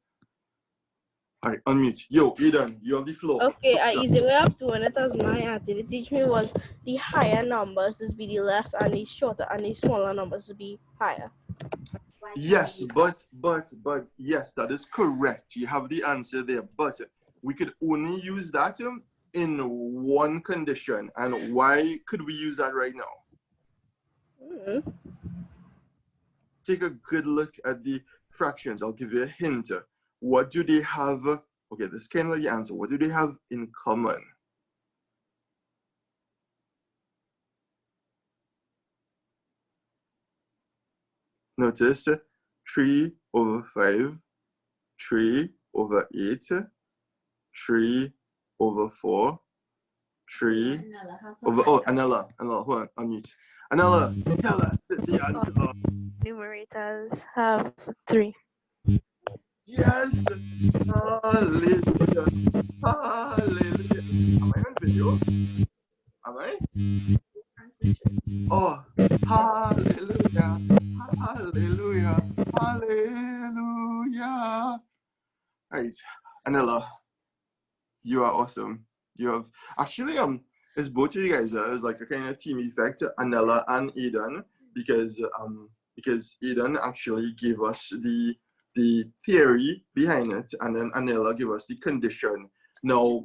Alright, unmute. Yo, Aiden, you have the floor. Okay, an easy way of doing it as my auntie they teach me was the higher numbers is be the less and the shorter and the smaller numbers to be higher. Yes, but yes, that is correct. You have the answer there, but we could only use that in one condition. And why could we use that right now? Take a good look at the fractions. I'll give you a hint. What do they have? Okay, this is kind of the answer. What do they have in common? Notice 3/5, 3/8, 3/4, 3/. Oh, Anella, hold on, unmute. Anella, tell us the answer. Numerators have 3. Yes! Hallelujah! Hallelujah! Am I on video? Am I? Oh, hallelujah! Hallelujah! Hallelujah! Alright, Anella, you are awesome. You have actually it's both of you guys. It's like a kind of team effect, Anella and Aiden, because Aiden actually gave us the theory behind it, and then Anella gave us the condition. Now,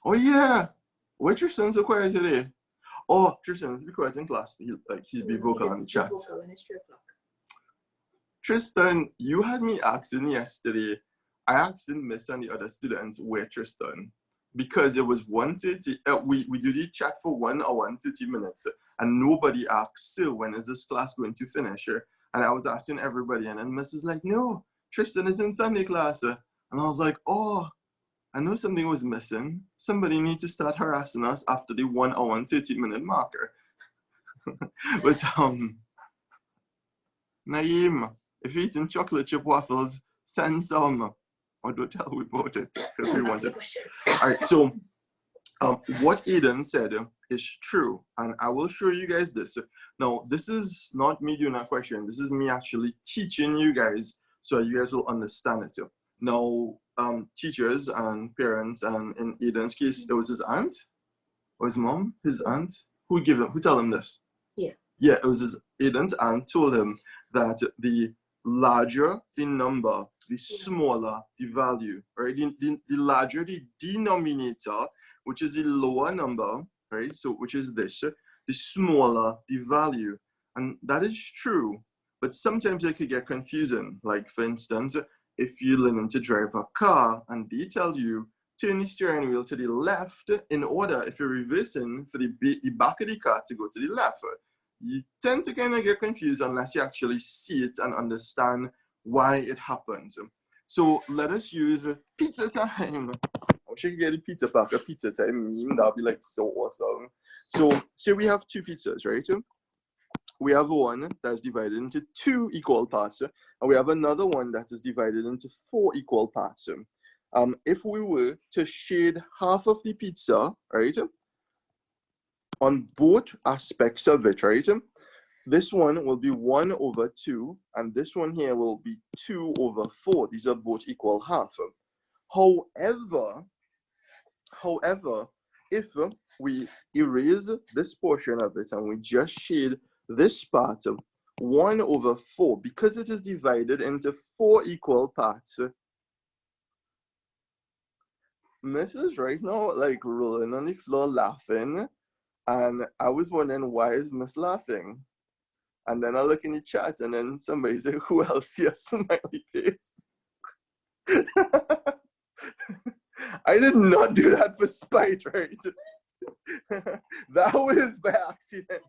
oh yeah, why Tristan so quiet today? Oh, Tristan's be quiet in class. He's be vocal in the chat. Tristan, you had me asking yesterday. I asked Miss and the other students where Tristan, because it was 1:30. We do the chat for 1 hour and 30 minutes, and nobody asked, so when is this class going to finish? And I was asking everybody, and then Miss was like, no, Tristan is in Sunday class. And I was like, oh, I know something was missing. Somebody need to start harassing us after the 1 hour and 30-minute marker. But Naeem, if you're eating chocolate chip waffles, send some. Or don't tell we bought it because we want it. All right, so what Aiden said is true, and I will show you guys this. Now, this is not me doing a question. This is me actually teaching you guys so you guys will understand it. Now, teachers and parents, and in Aiden's case, it was his aunt or his mom, his aunt. Who tell him this? Yeah, it was Aiden's aunt told him that the larger the number, the smaller the value, right? The larger the denominator, which is the lower number, right? So which is this, the smaller the value. And that is true, but sometimes it could get confusing. Like for instance, if you're learning to drive a car and they tell you, turn the steering wheel to the left in order, if you're reversing, for the back of the car to go to the left. You tend to kind of get confused unless you actually see it and understand why it happens. So let us use pizza time. I wish I could get a pizza packer pizza time meme. That'd be like so awesome. So say we have two pizzas, right? We have one that's divided into 2 equal parts, and we have another one that is divided into 4 equal parts. If we were to shade half of the pizza, right, on both aspects of it, right, this one will be 1/2, and this one here will be 2/4. These are both equal half. However, if we erase this portion of it and we just shade this part, 1/4, because it is divided into 4 equal parts, Mrs. right now like rolling on the floor laughing, and I was wondering, why is Miss laughing? And then I look in the chat and then somebody said, who else see a smiley face? I did not do that for spite, right? That was by accident.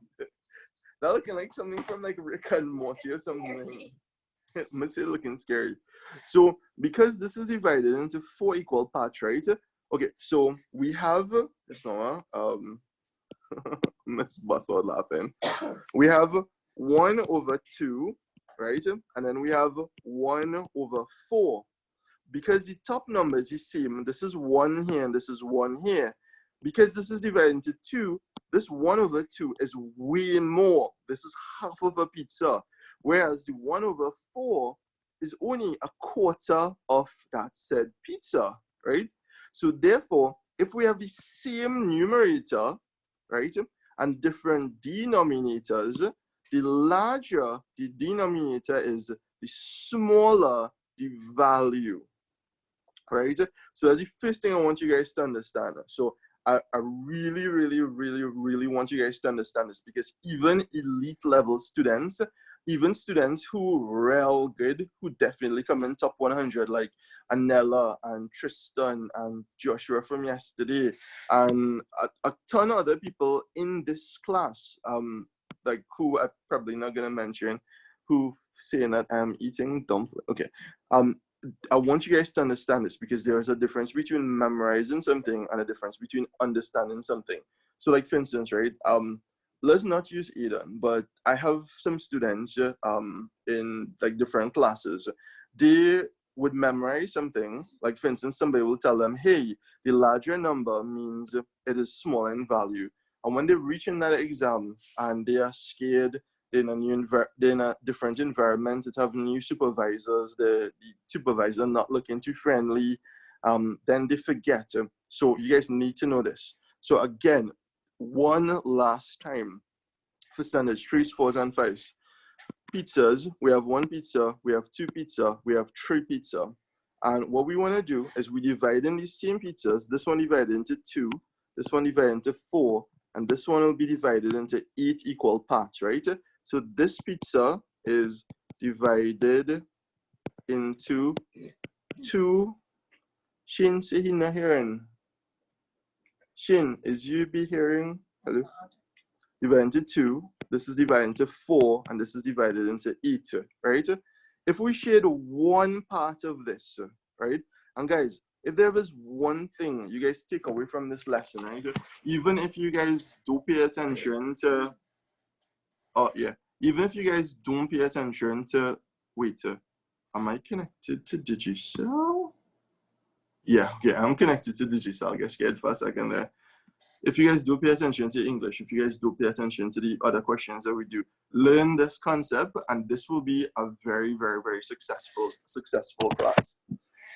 That looking like something from like Rick and Morty or something. Must say looking scary. So because this is divided into 4 equal parts, right? Okay, so we have it's not Miss Buzzard laughing. We have 1/2, right? And then we have 1/4. Because the top number is the same, this is 1 here and this is 1 here. Because this is divided into 2, this 1/2 is way more. This is half of a pizza. Whereas the 1/4 is only a quarter of that said pizza, right? So therefore, if we have the same numerator, right, and different denominators, the larger the denominator is, the smaller the value, right? So that's the first thing I want you guys to understand. So I really, really, really, really want you guys to understand this, because even elite level students, even students who real good, who definitely come in top 100, like Anella and Tristan and Joshua from yesterday, and a ton of other people in this class, like who I'm probably not gonna mention, who saying that I'm eating dumpling. Okay, I want you guys to understand this, because there is a difference between memorizing something and a difference between understanding something. So like for instance, right, let's not use Aiden, but I have some students in like different classes. They would memorize something, like for instance, somebody will tell them, hey, the larger number means it is smaller in value. And when they reach in that exam and they are scared, they're in a different environment, they have new supervisors, the supervisor not looking too friendly, then they forget. So you guys need to know this. So again, one last time for standards 3s, 4s, and 5s. Pizzas, we have 1 pizza, we have 2 pizza, we have 3 pizza. And what we want to do is we divide in these same pizzas, this one divided into 2, this one divided into 4, and this one will be divided into 8 equal parts, right? So this pizza is divided into 2. Shin, say he not hearing. Shin, is you be hearing? Hello? Divided into 2. This is divided into 4, and this is divided into 8, right? If we shade one part of this, right? And guys, if there is one thing you guys take away from this lesson, right? Even if you guys do pay attention to, even if you guys don't pay attention to, wait, am I connected to Digicel? Yeah, I'm connected to Digicel. I got scared for a second there. If you guys do pay attention to English, if you guys do pay attention to the other questions that we do, learn this concept, and this will be a very, very, very successful class.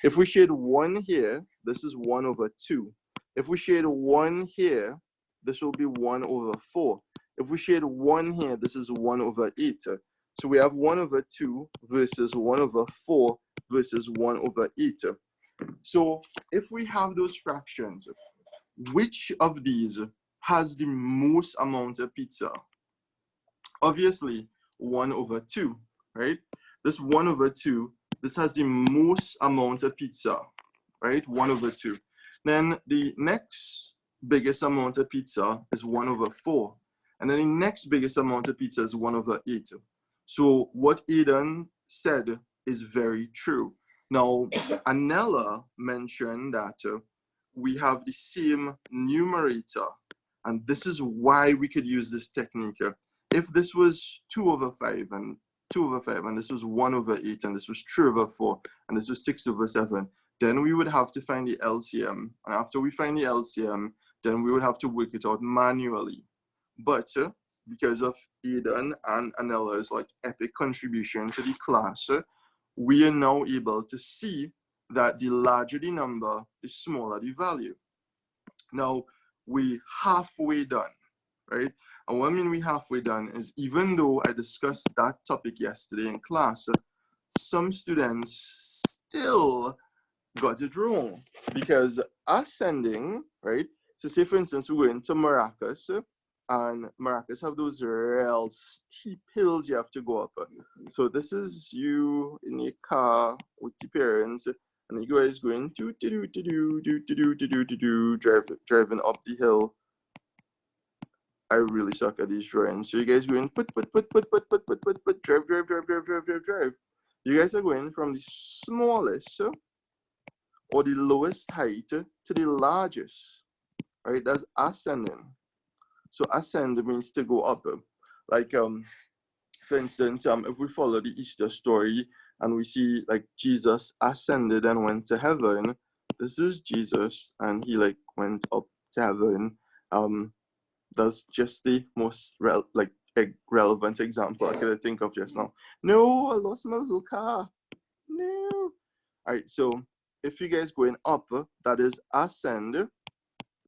If we shade 1 here, this is 1/2. If we shade 1 here, this will be 1/4. If we shade 1 here, this is 1/8. So we have 1 over 2 versus 1 over 4 versus 1 over 8. So if we have those fractions, which of these has the most amount of pizza? Obviously, 1 over 2, right? This 1 over 2, this has the most amount of pizza, right? 1 over 2. Then the next biggest amount of pizza is 1 over 4. And then the next biggest amount of pizza is 1 over 8. So what Aidan said is very true. Now, Anella mentioned that we have the same numerator. And this is why we could use this technique. If this was 2 over 5 and 2 over 5, and this was 1 over 8, and this was 3 over 4, and this was 6 over 7, then we would have to find the LCM. And after we find the LCM, then we would have to work it out manually. But because of Aidan and Anella's like epic contribution to the class, we are now able to see that the larger the number, the smaller the value. Now, we halfway done, right? And what I mean we halfway done is, even though I discussed that topic yesterday in class, some students still got it wrong, because ascending, right? So say for instance, we go into Maracas, and Maracas have those real steep hills you have to go up. So this is you in a car with your parents, and you guys going driving up the hill. I really suck at these drawings. So you guys going drive. You guys are going from the smallest or the lowest height to the largest. Right? That's ascending. So ascend means to go up. Like for instance, if we follow the Easter story and we see like Jesus ascended and went to heaven, this is Jesus and he like went up to heaven. That's just the most relevant example I could think of just now. No, I lost my little car. No. All right, so if you guys going up, that is ascend,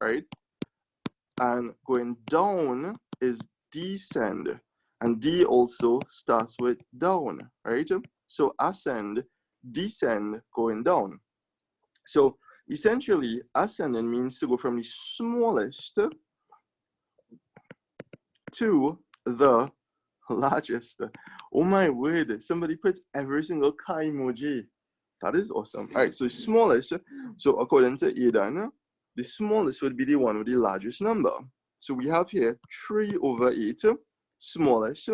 right? And going down is descend. And D also starts with down, right? So ascend, descend, going down. So essentially, ascending means to go from the smallest to the largest. Oh my word, somebody put every single car emoji. That is awesome. All right, so smallest. So according to Aidan, the smallest would be the one with the largest number. So we have here 3 over 8, smallest,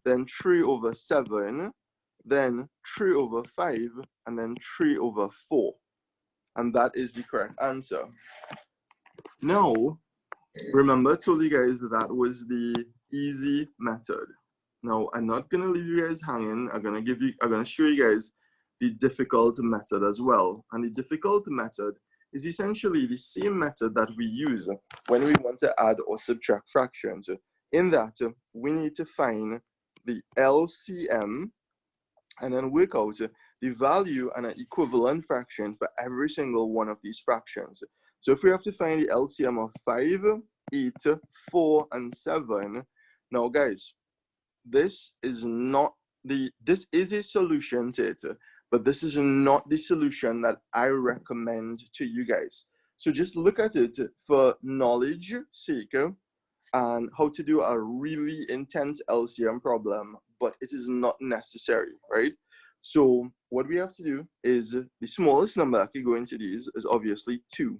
then 3 over 7, then 3 over 5, and then 3 over 4. And that is the correct answer. Now, remember I told you guys that was the easy method. Now, I'm not gonna leave you guys hanging. I'm gonna show you guys the difficult method as well. And the difficult method is essentially the same method that we use when we want to add or subtract fractions. In that, we need to find the LCM and then work out the value and an equivalent fraction for every single one of these fractions. So if we have to find the LCM of 5, 8, 4, and 7, now guys, this is a solution to it, but this is not the solution that I recommend to you guys. So just look at it for knowledge sake and how to do a really intense LCM problem, but it is not necessary, right? So what we have to do is the smallest number that can go into these is obviously 2.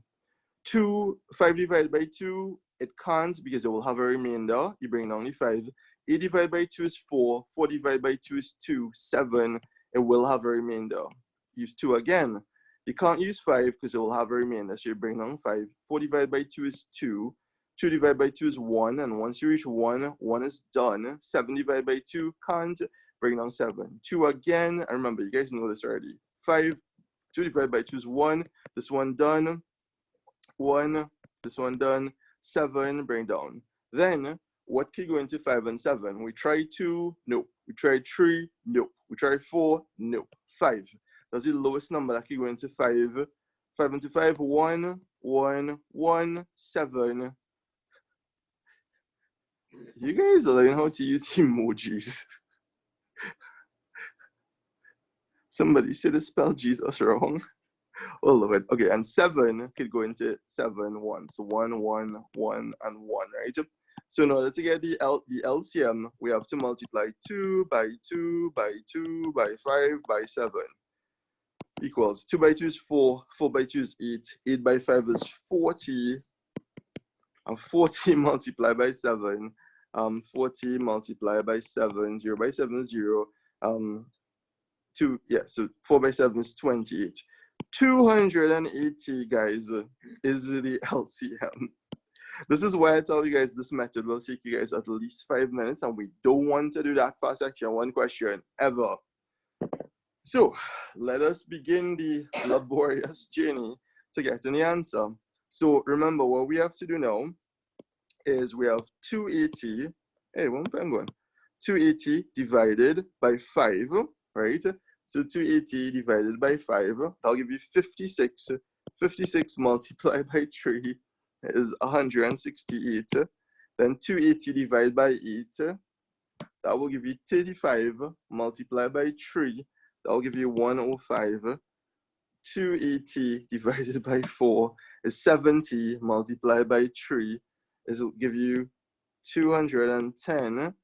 5 divided by 2, it can't because it will have a remainder. You bring down the 5. 8 divided by 2 is 4. 4 divided by 2 is 2. 7, it will have a remainder. Use 2 again. You can't use 5 because it will have a remainder. So you bring down 5. 4 divided by 2 is 2. 2 divided by 2 is 1. And once you reach 1, 1 is done. 7 divided by 2 can't. Bring down 7. 2 again. And remember, you guys know this already. 5. 2 divided by 2 is 1. This one done. 1. This one done. 7. Bring down. Then, what can go into 5 and 7? We try 2. Nope. We try 3. Nope. We try 4. Nope. 5. That's the lowest number that can go into 5. 5 into 5. 1. 1. 1. 7. You guys are learning how to use emojis. Somebody said the spell Jesus wrong. Oh Lord. Okay, and 7 could go into 7, 1. So 1, 1, 1, and 1, right? So in order to get the LCM, we have to multiply 2 by 2 by 2 by 5 by 7 equals 2 by 2 is 4, 4 by 2 is 8, 8 by 5 is 40, and 40 multiplied by 7, 40 multiplied by 7, 0 by 7 is 0, 2, yeah, so 4 by 7 is 28. 280, guys, is the LCM. This is why I tell you guys this method will take you guys at least 5 minutes, and we don't want to do that for section 1 question ever. So let us begin the laborious journey to getting the answer. So remember, what we have to do now is we have 280, hey, one penguin, 280 divided by 5, right? So 280 divided by 5, that'll give you 56. 56 multiplied by 3 is 168. Then 280 divided by 8, that will give you 35 multiplied by 3. That will give you 105. 280 divided by 4 is 70 multiplied by 3 is will give you 210.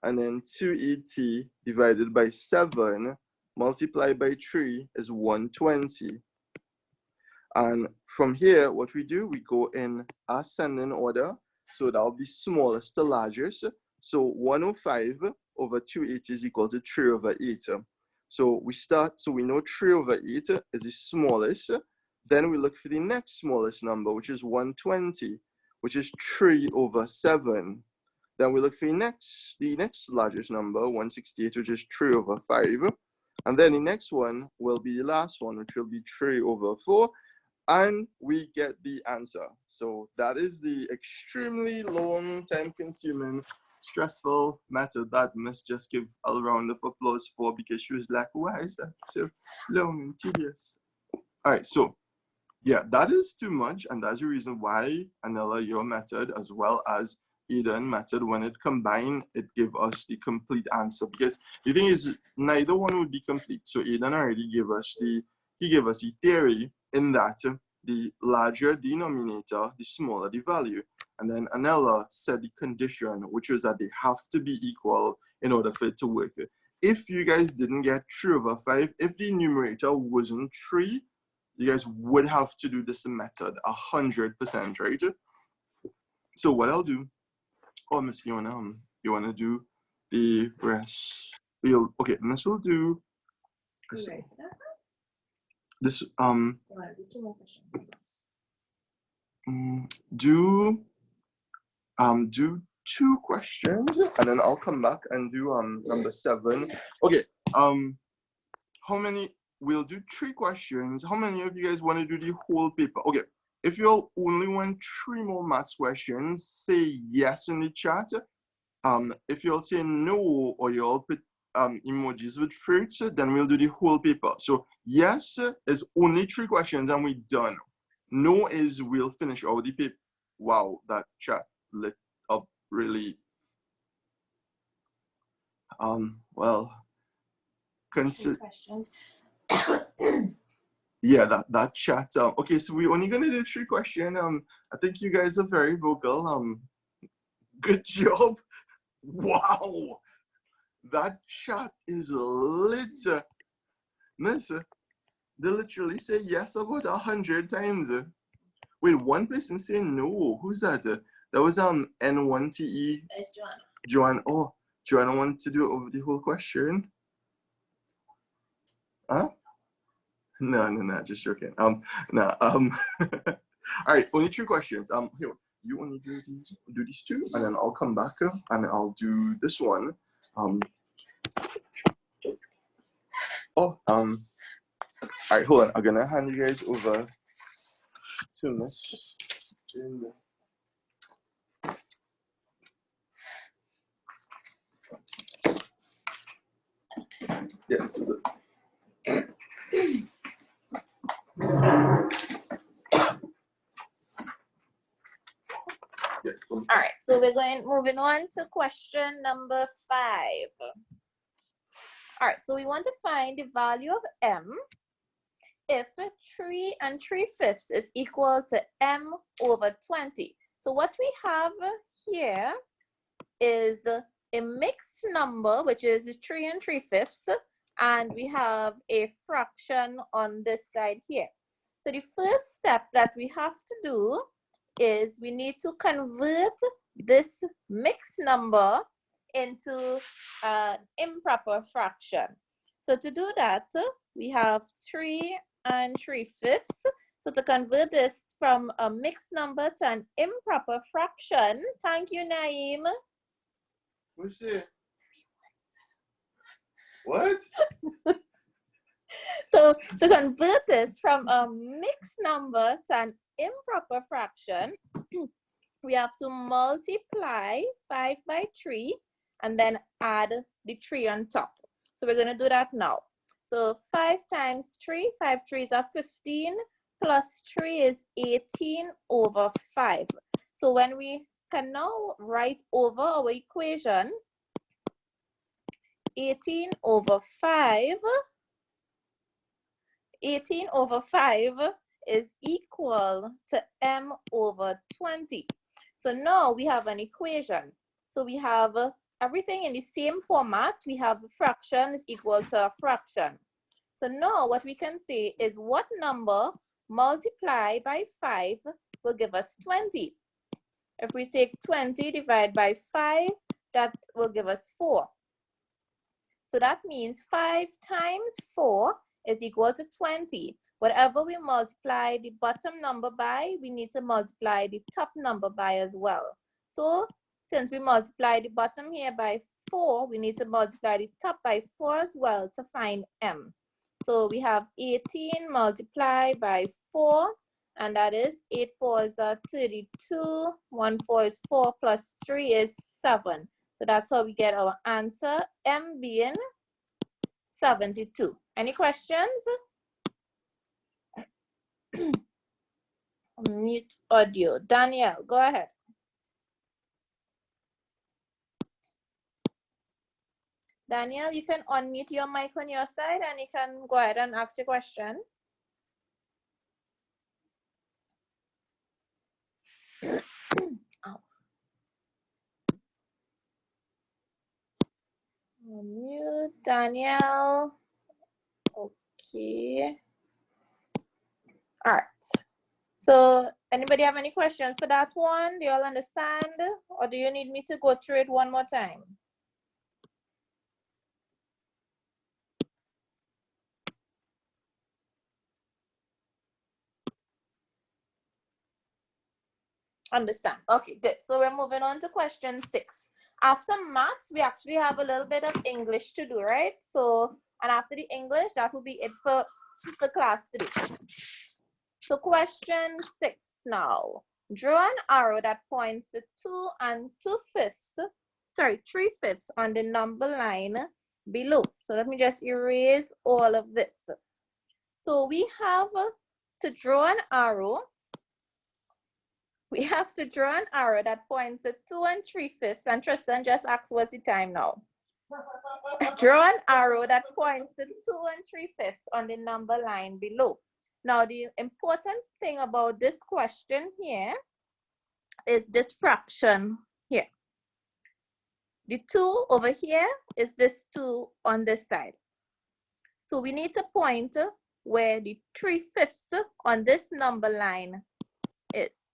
And then 280 divided by 7 multiplied by 3 is 120. And from here, what we do, we go in ascending order. So that will be smallest to largest. So 105 over 280 is equal to 3 over 8. So we start, so we know 3 over 8 is the smallest. Then we look for the next smallest number, which is 120, which is 3 over 7. Then we look for the next largest number, 168, which is 3 over 5. And then the next one will be the last one, which will be 3 over 4. And we get the answer. So that is the extremely long, time-consuming, stressful method that Miss just give a round of applause for, because she was like, why is that so long and tedious? All right, so yeah, that is too much. And that's the reason why, Anella, your method as well as Eden method, when it combined, it gave us the complete answer. Because the thing is, neither one would be complete. So Eden already gave us the theory in that the larger denominator, the smaller the value. And then Anella said the condition, which was that they have to be equal in order for it to work. If you guys didn't get 3 over 5, if the numerator wasn't 3, you guys would have to do this method 100%, right? So what I'll do, oh, Miss, you wanna do the rest? Okay, Miss will do. This do 2 questions, and then I'll come back and do number 7. Okay, how many? We'll do 3 questions. How many of you guys want to do the whole paper? Okay, if you all only want 3 more maths questions, say yes in the chat. If you all say no, or you all put emojis with fruits, then we'll do the whole paper. So yes is only 3 questions and we're done. No is we'll finish all the paper. Wow, that chat lit up really. Well, consider questions. Yeah, that chat. Okay, so we're only gonna do 3 questions. I think you guys are very vocal. Good job. Wow, that chat is lit. Miss, they literally say yes about 100 times. Wait, one person say no. Who's that? That was N1TE. That's Joanna. Joanna. Oh, Joanna wanted to do over the whole question. Huh? No, just joking. No. All right, only 2 questions. Here, you want to do these 2, and then I'll come back and I'll do this one. All right, hold on. I'm gonna hand you guys over to Miss Jane. Yeah, this is it. Yeah, All right, so we're moving on to question number 5. All right, so we want to find the value of m if 3 3/5 is equal to m over 20. So what we have here is a mixed number, which is 3 3/5, and we have a fraction on this side here. So the first step that we have to do is we need to convert this mixed number into an improper fraction. So to do that, we have 3 3/5. So to convert this from a mixed number to an improper fraction, thank you, Naeem. What's it? What? So to convert this from a mixed number to an improper fraction, we have to multiply 5 by 3 and then add the 3 on top. So we're going to do that now. So 5 times 3, 5 3s are 15, plus 3 is 18 over 5. So when we can now write over our equation, 18 over 5 is equal to m over 20. So now we have an equation. So we have everything in the same format. We have a fraction is equal to a fraction. So now what we can say is what number multiplied by 5 will give us 20. If we take 20 divided by 5, that will give us 4. So that means 5 times 4 is equal to 20. Whatever we multiply the bottom number by, we need to multiply the top number by as well. So since we multiply the bottom here by 4, we need to multiply the top by 4 as well to find m. So we have 18 multiplied by 4, and that is 8 4s are 32, 1 4 is 4, plus 3 is 7. So that's how we get our answer, m being 72. Any questions? Mute audio. Danielle, go ahead. Danielle, you can unmute your mic on your side and you can go ahead and ask your question. Unmute Danielle. Okay. All right. So anybody have any questions for that one? Do you all understand? Or do you need me to go through it one more time? Understand. Okay, good. So we're moving on to question 6. After maths, we actually have a little bit of English to do, right? So, and after the English, that will be it for class today. So question 6 now. Draw an arrow that points to 2 3/5 on the number line below. So let me just erase all of this. So we have to draw an arrow. We have to draw an arrow that points to 2 3/5. And Tristan just asked what's the time now. Draw an arrow that points to 2 3/5 on the number line below. Now, the important thing about this question here is this fraction here. The 2 over here is this 2 on this side. So we need to point where the 3/5 on this number line is.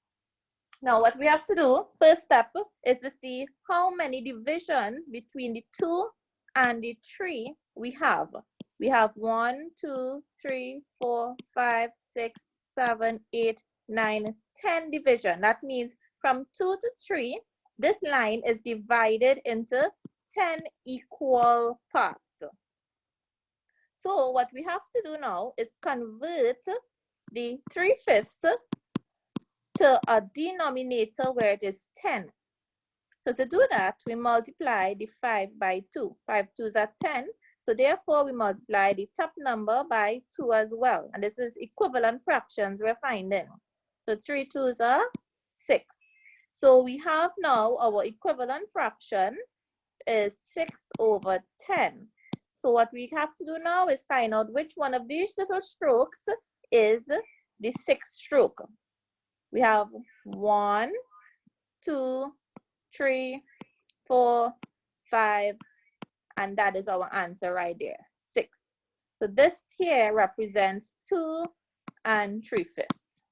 Now, what we have to do, first step, is to see how many divisions between the 2 and the 3 we have. We have 1, 2, 3, 4, 5, 6, 7, 8, 9, 10 division. That means from 2 to 3, this line is divided into 10 equal parts. So what we have to do now is convert the 3/5 to a denominator where it is 10. So to do that, we multiply the 5 by 2. 5 2s are 10. So therefore, we multiply the top number by 2 as well. And this is equivalent fractions we're finding. So 3 2s are 6. So we have now our equivalent fraction is 6 over 10. So what we have to do now is find out which one of these little strokes is the sixth stroke. We have 1, 2, 3, 4, 5, and that is our answer right there, 6. So this here represents 2 and 3/5.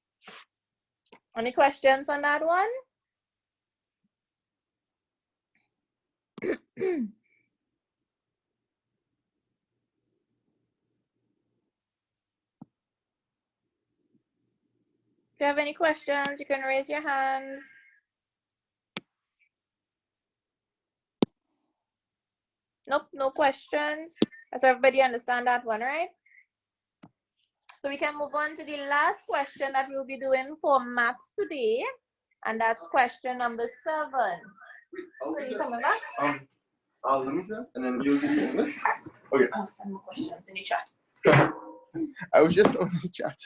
Any questions on that one? If you have any questions, you can raise your hands. Nope, no questions. Does everybody understand that one, right? So we can move on to the last question that we'll be doing for maths today. And that's question number 7. So you coming back? Let me do that, and then you'll do the English. Okay. I'll send more questions in the chat. I was just on the chat.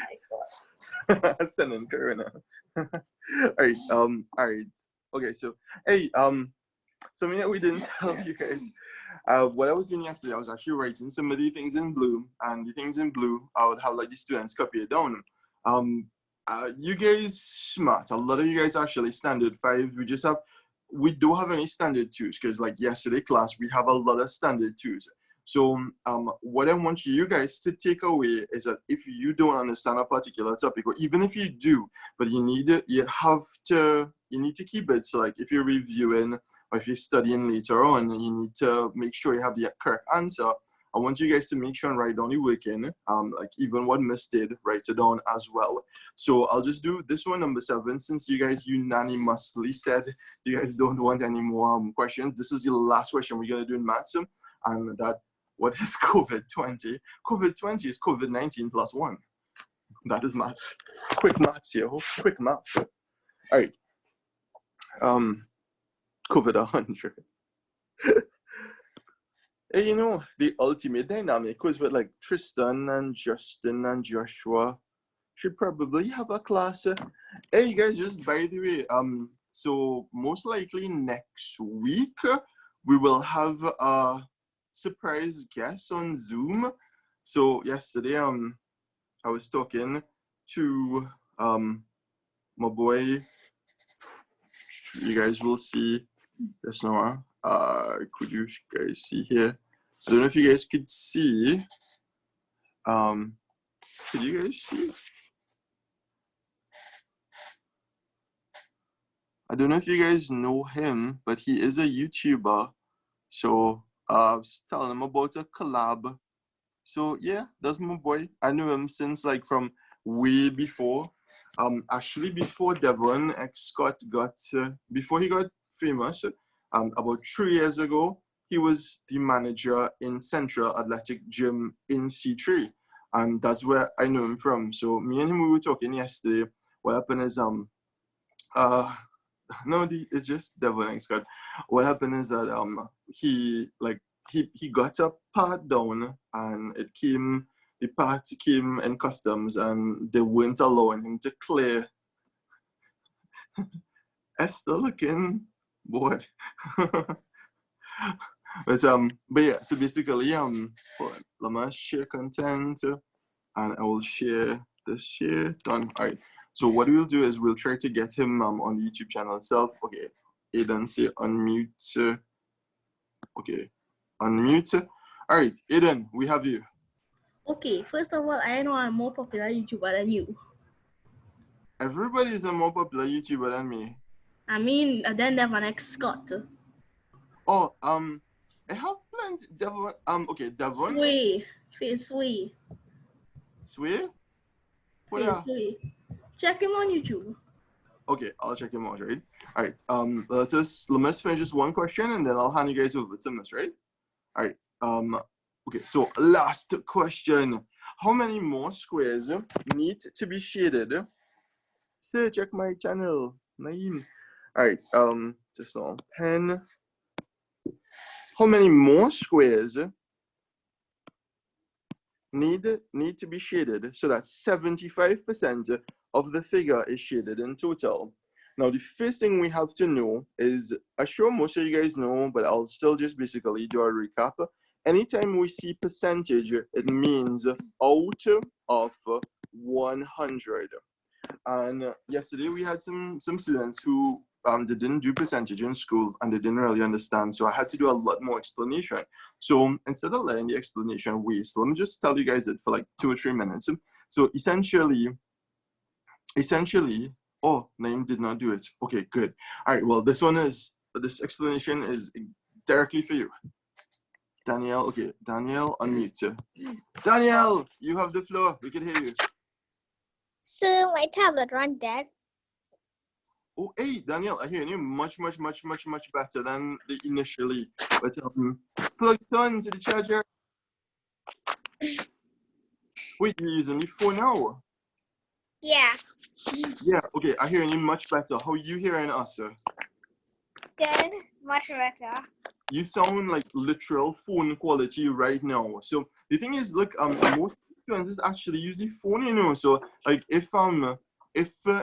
I saw it. Sending Caron. Alright, alright. Okay, so hey, something that we didn't tell you guys. What I was doing yesterday, I was actually writing some of the things in blue, and the things in blue, I would have like the students copy it down. You guys smart. A lot of you guys actually standard 5. We don't have any standard 2s because like yesterday class, we have a lot of standard 2s. So what I want you guys to take away is that if you don't understand a particular topic, or even if you do, but you need to keep it. So like if you're reviewing or if you're studying later on, you need to make sure you have the correct answer. I want you guys to make sure and write down your work in, like even what Miss did, write it down as well. So I'll just do this one, number 7, since you guys unanimously said you guys don't want any more questions. This is the last question we're gonna do in maths, and that. What is COVID-20? COVID-20 is COVID-19 plus 1. That is maths. Quick maths here. Quick maths. All right. COVID-100. Hey, you know, the ultimate dynamic was with like Tristan and Justin and Joshua. Should probably have a class. Hey, you guys, just by the way, so most likely next week we will have a surprise guest on Zoom. So yesterday I was talking to my boy. You guys will see this now. Could you guys see here? I don't know if you guys could see. Could you guys see? I don't know if you guys know him, but he is a YouTuber. So I was telling him about a collab. So yeah, that's my boy. I knew him since like from way before. Actually before Devon X Scott got, before he got famous, about 3 years ago, he was the manager in Central Athletic Gym in C3. And that's where I knew him from. So me and him, we were talking yesterday. What happened is, no, it's just Devon X Scott. What happened is that he got a part down, and the parts came in customs, and they weren't allowing him to clear. Esther looking bored. But yeah, so basically let me share content, and I will share this here. Done. All right. So what we'll do is we'll try to get him on the YouTube channel itself. Okay, Aiden, say unmute. Okay, unmute. All right, Aiden, we have you. Okay, first of all, I know I'm more popular YouTuber than you. Everybody is a more popular YouTuber than me. I mean, then Devon X Scott. Oh, I have plans. Devon. Okay, Devon. Sway. Sway. What? Check him on YouTube. Okay, I'll check him out, right? All right. Let's finish just one question, and then I'll hand you guys over to Miss, right? All right. Okay, so last question. How many more squares need to be shaded? Say, check my channel. Naeem. All right. Just on pen. How many more squares need to be shaded so that 75% of the figure is shaded in total? Now, the first thing we have to know is, I'm sure most of you guys know, but I'll still just basically do a recap. Anytime we see percentage, it means out of 100. And yesterday we had some students who they didn't do percentage in school and they didn't really understand. So I had to do a lot more explanation. So instead of letting the explanation waste, let me just tell you guys it for like 2 or 3 minutes. So essentially, oh, Naeem did not do it. Okay, good. All right, well, this explanation is directly for you. Danielle, okay, Danielle, unmute. Danielle, you have the floor. We can hear you. So my tablet ran dead. Oh, hey, Danielle, I hear you much better than the initially. But plug it on to the charger. Wait, you're using the phone now? Yeah. Yeah, okay, I hear you much better. How are you hearing us, sir? Good. Much better. You sound like literal phone quality right now. So the thing is, look, most students actually use the phone, you know. So like if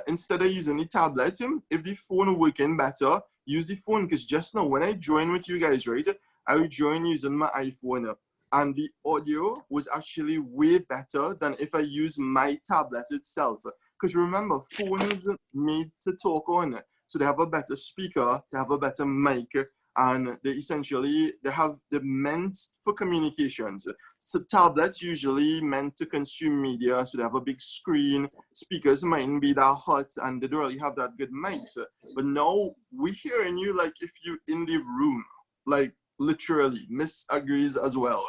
instead of using the tablet, if the phone working better, use the phone. Because just now when I joined with you guys, right, I would join using my iPhone, and the audio was actually way better than if I use my tablet itself. Because remember, phones made to talk on, so they have a better speaker, they have a better mic, and they're meant for communications. So tablets usually meant to consume media, so they have a big screen, speakers mightn't be that hot, and they don't really have that good mics. But now we're hearing you like if you're in the room, like literally. Miss agrees as well.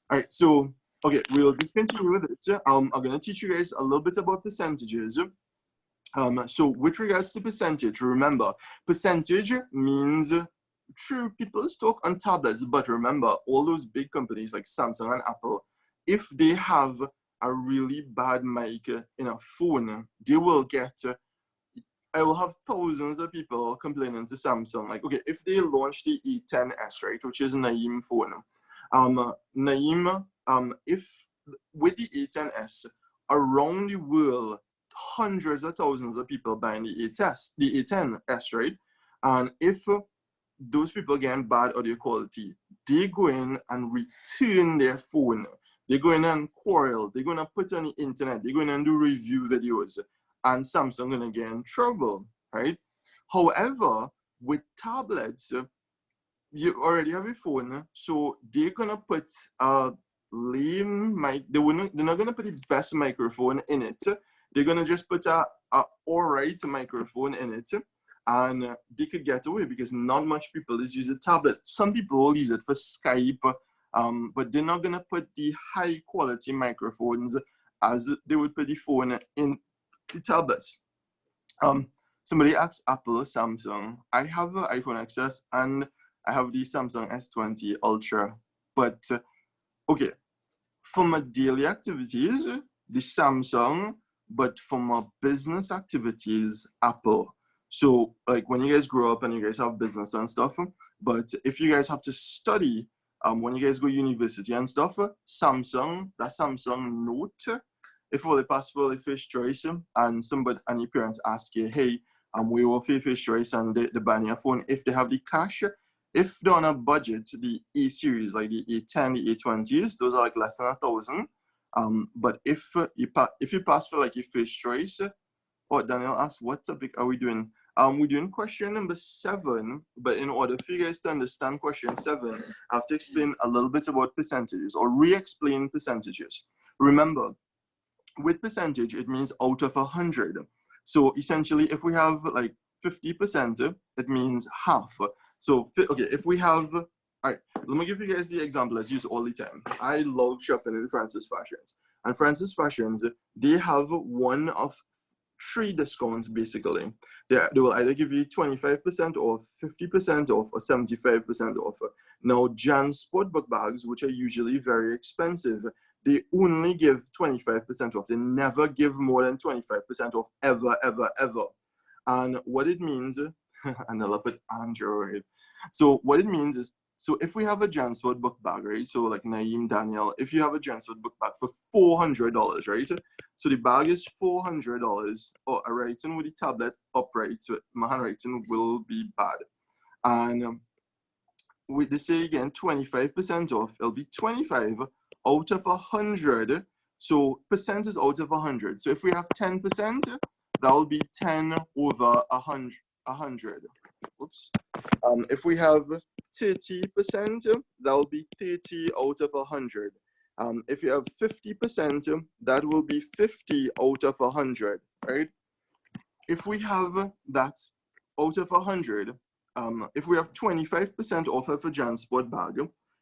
All right, so okay, we'll just continue with it. I'm gonna teach you guys a little bit about percentages. So with regards to percentage, remember, percentage means true, people talk on tablets, but remember, all those big companies like Samsung and Apple, if they have a really bad mic in a phone, they will get, I will have thousands of people complaining to Samsung. Like, okay, if they launch the E10S, right, which is Naeem phone, Naeem, if with the E10S, around the world, hundreds of thousands of people buying the A10S, right? And if those people getting bad audio quality, they go in and return their phone. They go in and quarrel. They're going to put it on the internet. They're going to do review videos. And Samsung going to get in trouble, right? However, with tablets, you already have a phone, so they're going to put a lame mic. They're not going to put the best microphone in it. They're going to just put a alright microphone in it, and they could get away because not much people is using tablet. Some people will use it for Skype, but they're not going to put the high quality microphones as they would put the phone in the tablets. Somebody asked Apple, Samsung. I have an iPhone XS and I have the Samsung S20 Ultra. But okay, for my daily activities, the Samsung, but for my business activities, Apple. So like when you guys grow up and you guys have business and stuff, but if you guys have to study, when you guys go to university and stuff, Samsung, that Samsung Note, if only possible, the first choice, and your parents ask you, hey, we will for your first choice and the buy your phone, if they have the cash, if they're on a budget, the A series, like the A10, the A20s, those are like less than 1,000. But if you pass for like your first choice, Danielle asked, what topic are we doing? We're doing question number 7, but in order for you guys to understand question 7, I have to explain a little bit about percentages or re-explain percentages. Remember, with percentage, it means out of 100. So essentially, if we have like 50%, it means half. So, okay, if we have, all right, let me give you guys the example I use all the time. I love shopping in Francis Fashions. And Francis Fashions, they have one of 3 discounts basically. They will either give you 25% off, 50% off, or 75% off. Now, Jan's sport book bags, which are usually very expensive, they only give 25% off. They never give more than 25% off ever, ever, ever. And what it means, and I'll put Android. So what it means is So if we have a Jansford book bag, right? So like Naeem, Danielle, if you have a Jansford book bag for $400, right? So the bag is $400. Oh, I'm writing with the tablet upright, so my handwriting will be bad. And with this say again, 25% off. It'll be 25 out of 100. So percent is out of 100. So if we have 10%, that will be 10 over 100. Oops. If we have 30%, that will be 30 out of 100. If you have 50%, that will be 50 out of 100, right? If we have that out of 100, if we have 25% off of a Jansport bag,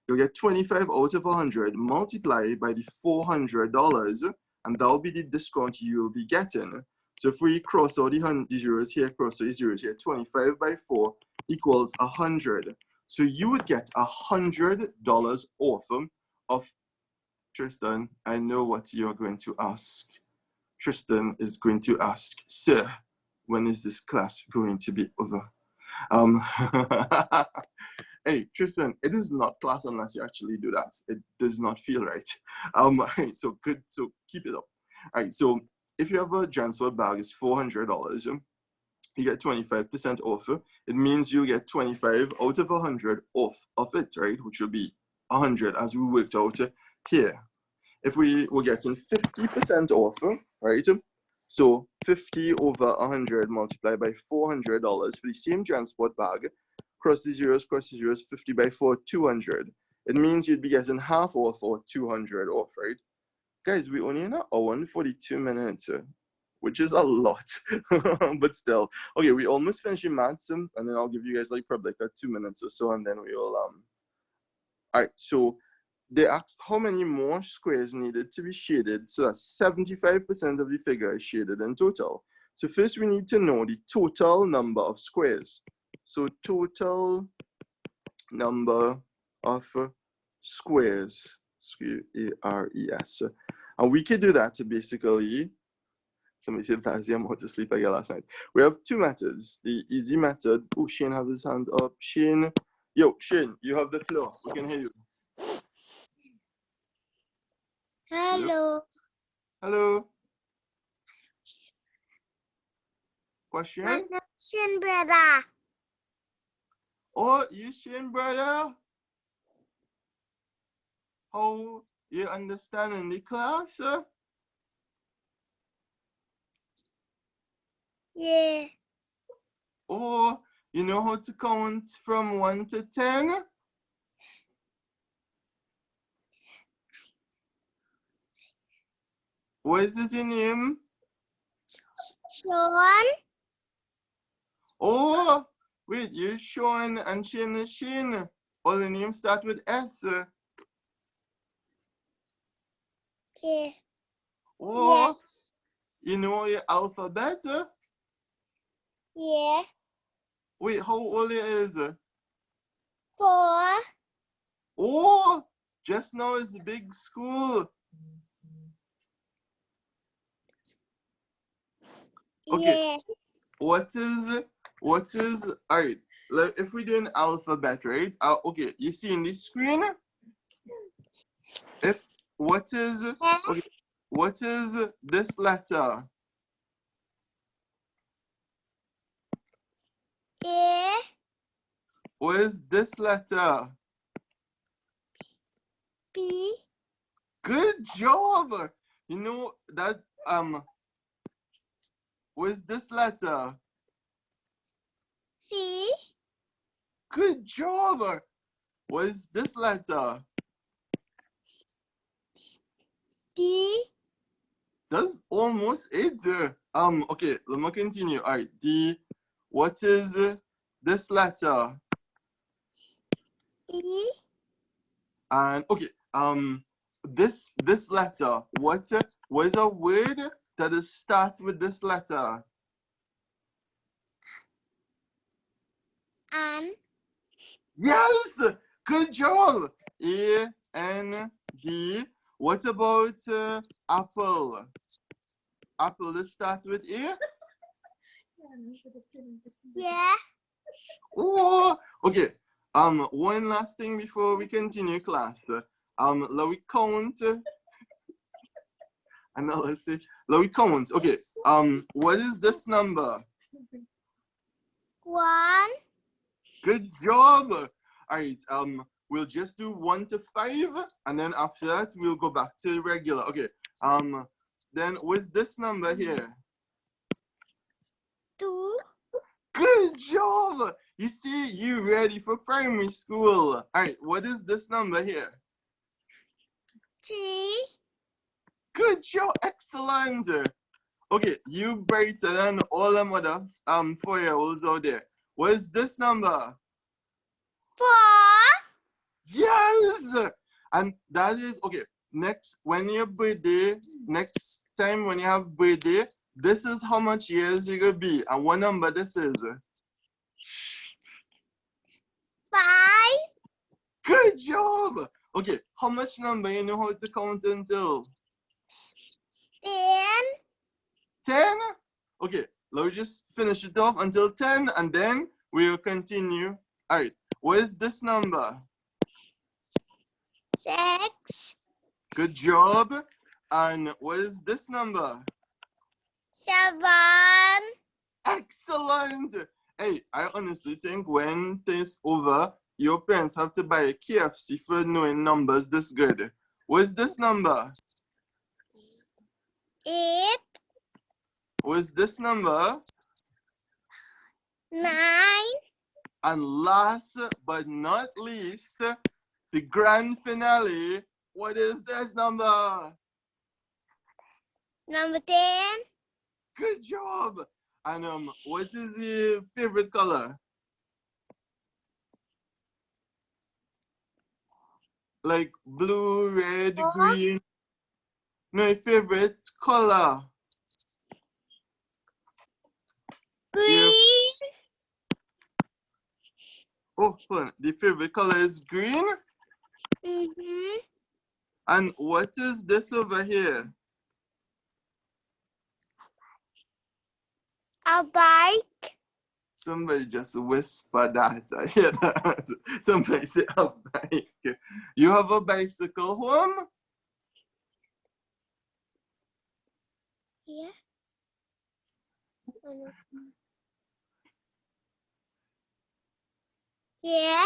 you'll get 25 out of 100 multiplied by the $400, and that'll be the discount you'll be getting. So if we cross out the zeros here, cross out the zeros here, 25 by 4 equals 100. So you would get $100 off of Tristan. I know what you're going to ask. Tristan is going to ask, sir, when is this class going to be over? Hey, Tristan, it is not class unless you actually do that. It does not feel right. So good, so keep it up. All right, so if you have a Jansford bag, it's $400. You get 25% off. It means you get 25 out of 100 off of it, right? Which will be 100 as we worked out here. If we were getting 50% off, right? So 50 over 100 multiplied by $400 for the same Jansport bag. Cross the zeros, 50 by 4, 200. It means you'd be getting half off or 200 off, right? Guys, we only in an hour and 42 minutes, which is a lot, but still. Okay, we almost finished maths, and then I'll give you guys like probably like 2 minutes or so, and then we will, all right, so they asked how many more squares needed to be shaded so that 75% of the figure is shaded in total. So first we need to know the total number of squares. So total number of squares, S-Q-A-R-E-S. And we could do that to basically, somebody said that's the amount of sleep I got last night. We have two methods. The easy method, oh, Shane has his hand up. Shane, yo, Shane, you have the floor. We can hear you. Hello. Hello. Question? Question, brother. Oh, you Shane, brother? How you understand in the class? Yeah. Oh, you know how to count from 1 to 10? What is your name? Sean. Oh, wait, you're Sean and Shane is Shane. All the names start with S. Yeah. Oh, Yes. you know your alphabet? Yeah. Wait, how old it is? 4. Oh, just now is a big school. Okay. Yes. What is, all right, like if we do an alphabet, right? Okay, you see in this screen? Okay, what is this letter? A. What is this letter? B. Good job. You know that, what is this letter? C. Good job. What is this letter? D. That's almost it. Okay, let me continue. All right, D. What is this letter? E. And okay, this letter. What is a word that is start with this letter? N. Yes, good job. A-N-D. What about apple? Apple, this starts with A? Yeah. Oh, okay. One last thing before we continue class. Let we count. Analysis. Let we count. Okay. What is this number? 1. Good job. All right. We'll just do 1 to 5, and then after that we'll go back to regular. Okay. Then what's this number here? 2. Good job. You see, you ready for primary school. All right. What is this number here? 3. Good job. Excellent. Okay, you brighter than all them other 4-year-olds out there. What is this number? 4. Yes! And that is, okay, next, when your birthday, next time when you have birthday, this is how much years you're going to be. And what number this is? 5. Good job! Okay, how much number you know how to count until? 10. 10? Okay, let's just finish it off until 10 and then we'll continue. All right, what is this number? 6. Good job. And what is this number? 7. Excellent. Hey, I honestly think when this over, your parents have to buy a KFC for knowing numbers this good. What's this number? 8. What's this number? 9. And last but not least, the grand finale. What is this number? Number 10. Good job. And what is your favorite color? Like blue, red, green. No, your favorite color. Green. Oh, hold on. The favorite color is green. Mm-hmm. And what is this over here? A bike. Somebody just whisper that. I hear that. Somebody say a bike. You have a bicycle home? Yeah. Yeah.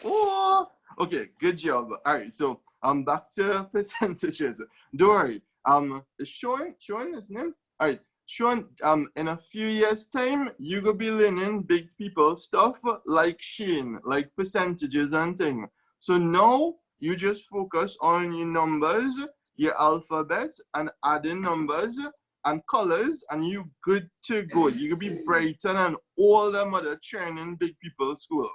Oh, okay, good job. All right, so I'm back to percentages. Don't worry. Sean, his name? All right, Sean. In a few years' time, you gonna be learning big people stuff like Shane, like percentages and thing. So now you just focus on your numbers, your alphabet, and adding numbers and colors, and you good to go. You can be brighter than all them other training big people school.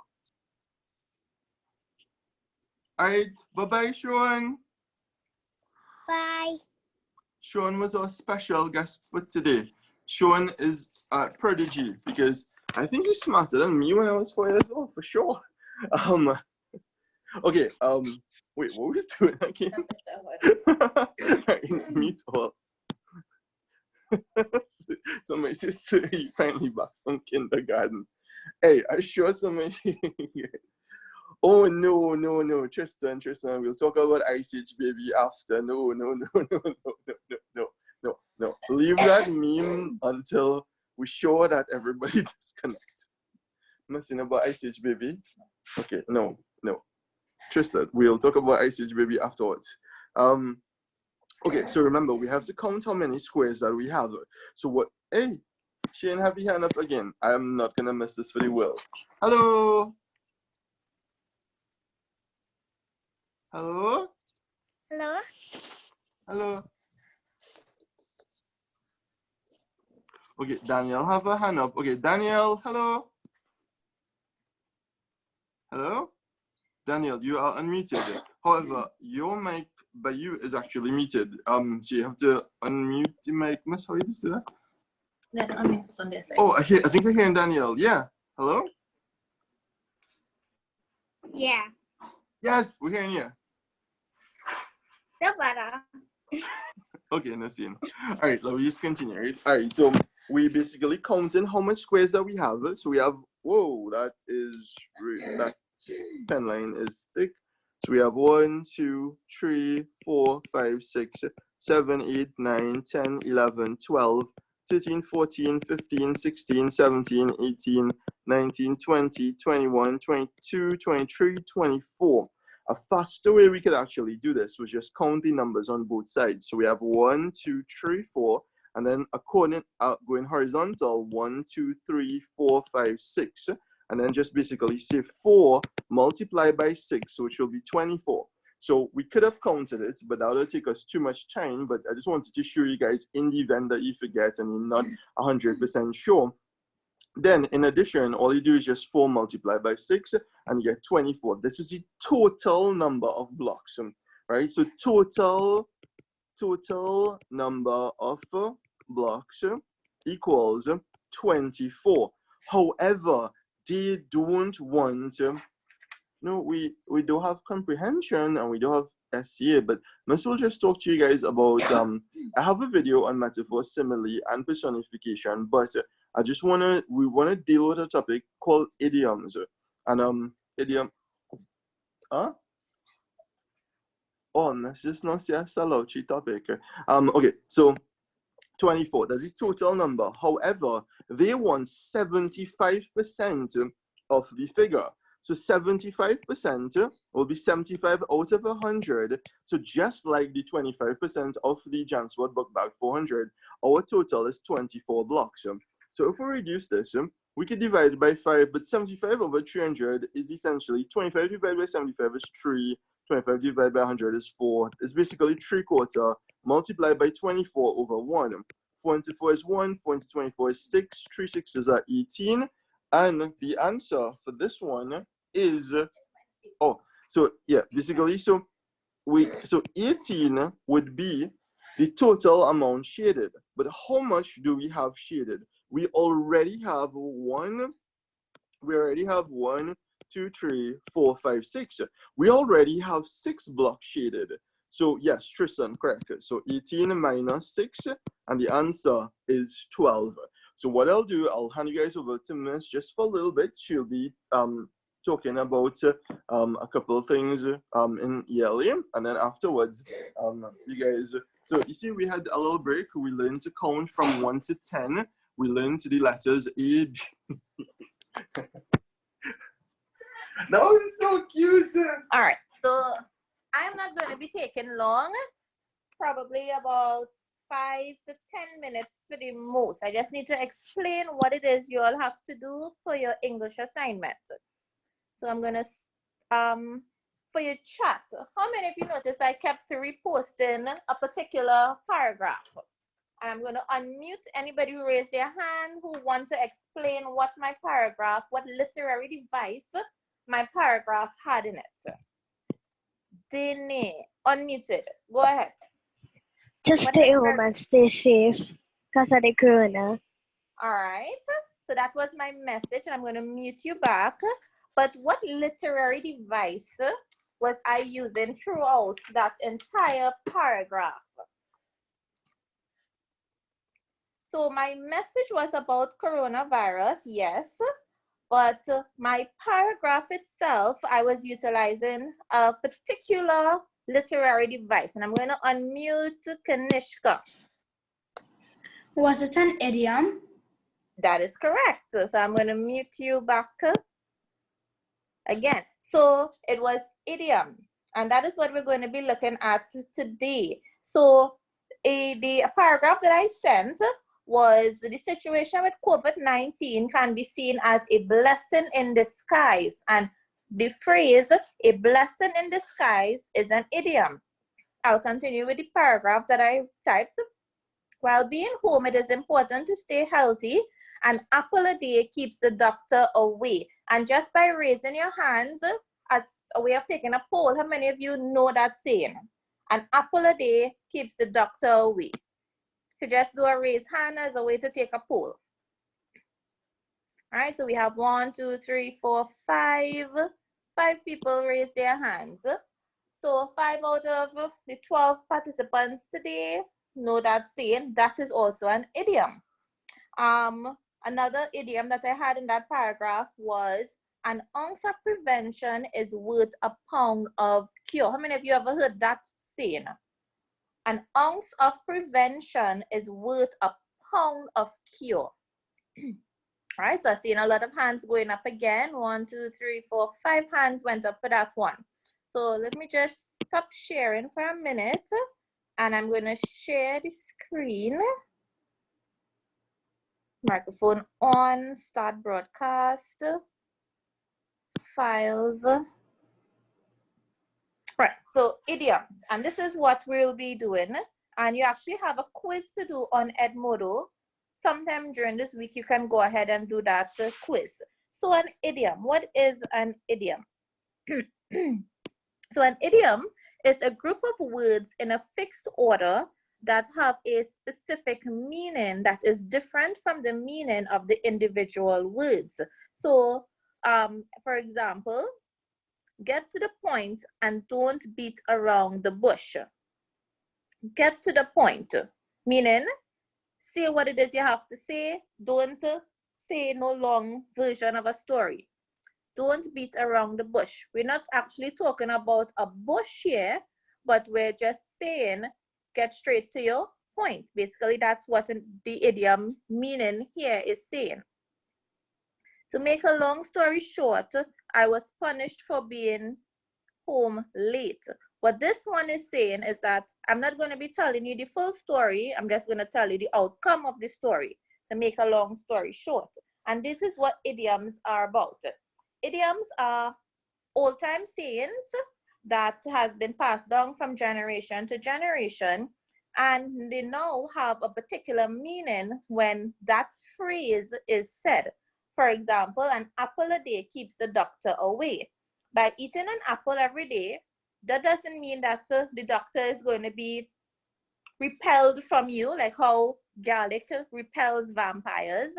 All right, bye-bye, Sean. Bye. Sean was our special guest for today. Sean is a prodigy because I think he's smarter than me when I was 4 years old, for sure. Okay, wait, what was doing again? Meet all. Somebody says, "So you finally back from kindergarten." Hey, I sure somebody. Oh no, Tristan, we'll talk about Ice Age Baby after. No. Leave that meme until we show that everybody disconnect. Nothing about Ice Age Baby. Okay, no. Tristan, we'll talk about Ice Age Baby afterwards. Okay, so remember, we have to count how many squares that we have. So what, hey, Shane, have your hand up again. I'm not gonna miss this for the world. Hello? Hello? Hello? Hello? Okay, Danielle, have a hand up. Okay, Danielle, hello? Hello? Danielle, you are unmuted. However, your mic by you is actually muted. So you have to unmute the mic. Miss, how do you do that? No, unmute on this side. Oh, I think I hear Danielle. Yeah. Hello? Yeah. Yes, we're hearing you. No better. Okay, no scene. All right, let me just continue. Right? All right, so we basically counting how much squares that we have. So we have, whoa, that is, that pen line is thick. So we have 1, 2, 3, 4, 5, 6, 7, 8, 9, 10, 11, 12, 13, 14, 15, 16, 17, 18, 19, 20, 21, 22, 23, 24. A faster way we could actually do this was just count the numbers on both sides. So we have 1, 2, 3, 4, and then according going horizontal, 1, 2, 3, 4, 5, 6, and then just basically say 4 multiplied by 6, which will be 24. So we could have counted it, but that would take us too much time. But I just wanted to show you guys in the event that you forget and you're not 100% sure. Then, in addition, all you do is just 4 multiplied by 6, and you get 24. This is the total number of blocks, right? So total number of blocks equals 24. However, they don't want, no, we don't have comprehension and we don't have SCA, but Ms. will just talk to you guys about, I have a video on metaphor, simile, and personification, but we wanna deal with a topic called idioms. And idiom, huh? Oh, let's just not say a slouchy topic. Okay, so 24, that's the total number. However, they want 75% of the figure. So 75% will be 75 out of 100. So just like the 25% of the Jansport book bag 400, our total is 24 blocks. So if we reduce this, we could divide it by 5, but 75 over 300 is essentially 25 divided by 75 is 3, 25 divided by 100 is 4. It's basically 3/4 multiplied by 24 over 1. 4 into 4 is 1, 4 into 24 is 6, 3 6s are 18, and the answer for this one is, so yeah, basically, so 18 would be the total amount shaded, but how much do we have shaded? We already have 1, 2, 3, 4, 5, 6. We already have 6 blocks shaded. So yes, Tristan, correct. So 18 minus 6, and the answer is 12. So what I'll do, I'll hand you guys over to Miss just for a little bit. She'll be talking about a couple of things in ELA, and then afterwards, you guys. So you see, we had a little break. We learned to count from 1 to 10. We learned the letters A, B. That was so cute. All right, so I'm not going to be taking long, probably about 5 to 10 minutes for the most. I just need to explain what it is you all have to do for your English assignment. So I'm going to, for your chat, how many of you noticed I kept reposting a particular paragraph? And I'm going to unmute anybody who raised their hand who want to explain what my paragraph, what literary device my paragraph had in it. Dene, unmuted. Go ahead. Just stay home and stay safe because of the corona. All right. So that was my message. I'm going to mute you back. But what literary device was I using throughout that entire paragraph? So my message was about coronavirus, yes, but my paragraph itself, I was utilizing a particular literary device, and I'm going to unmute Kanishka. Was it an idiom? That is correct. So I'm going to mute you back again. So it was idiom, and that is what we're going to be looking at today. So the paragraph that I sent was the situation with COVID-19 can be seen as a blessing in disguise, and the phrase a blessing in disguise is an idiom. I'll continue with the paragraph that I typed. While being home, it is important to stay healthy. An apple a day keeps the doctor away. And just by raising your hands as a way of taking a poll, how many of you know that saying? An apple a day keeps the doctor away. You just do a raise hand as a way to take a poll. All right, so we have 1, 2, 3, 4, 5. 5 people raise their hands. So 5 out of the 12 participants today know that saying. That is also an idiom. Another idiom that I had in that paragraph was An ounce of prevention is worth a pound of cure. How many of you ever heard that saying? An ounce of prevention is worth a pound of cure. Right, so I've seen a lot of hands going up again. 1, 2, 3, 4, 5 hands went up for that one. So let me just stop sharing for a minute, and I'm going to share the screen. Microphone on, start broadcast, files. Right, so idioms, and this is what we'll be doing. And you actually have a quiz to do on Edmodo. Sometime during this week, you can go ahead and do that quiz. So an idiom, what is an idiom? So an idiom is a group of words in a fixed order that have a specific meaning that is different from the meaning of the individual words. So, for example, get to the point and don't beat around the bush. Get to the point, meaning say what it is you have to say. Don't say no long version of a story. Don't beat around the bush. We're not actually talking about a bush here, but we're just saying get straight to your point. Basically, that's what the idiom meaning here is saying. To make a long story short, I was punished for being home late. What this one is saying is that I'm not going to be telling you the full story. I'm just going to tell you the outcome of the story to make a long story short. And this is what idioms are about. Idioms are old-time sayings that has been passed down from generation to generation, and they now have a particular meaning when that phrase is said. For example, an apple a day keeps the doctor away. By eating an apple every day, that doesn't mean that the doctor is going to be repelled from you, like how garlic repels vampires.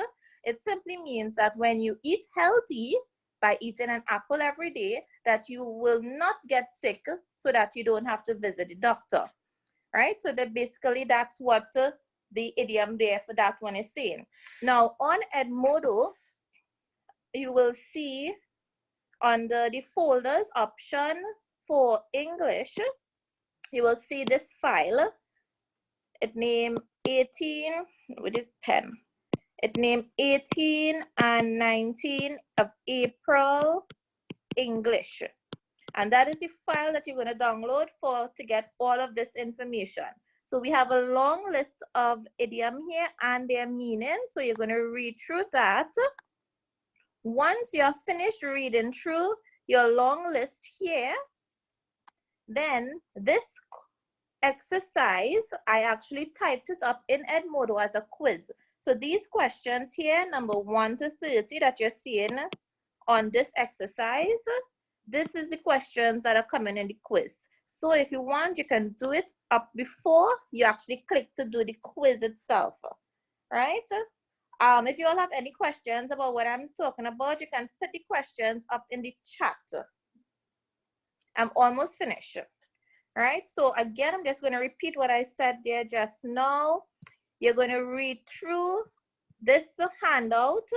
It simply means that when you eat healthy, by eating an apple every day, that you will not get sick so that you don't have to visit the doctor, right? So that basically that's what the idiom there for that one is saying. Now on Edmodo, you will see under the folders option for English, you will see this file. It named 18 with this pen. It named 18 and 19 of April English. And that is the file that you're going to download to get all of this information. So we have a long list of idiom here and their meaning. So you're going to read through that. Once you're finished reading through your long list here, then this exercise, I actually typed it up in Edmodo as a quiz. So these questions here, number 1 to 30 that you're seeing on this exercise, this is the questions that are coming in the quiz. So if you want, you can do it up before you actually click to do the quiz itself, right? If you all have any questions about what I'm talking about, you can put the questions up in the chat. I'm almost finished, right? So again, I'm just going to repeat what I said there just now. You're going to read through this handout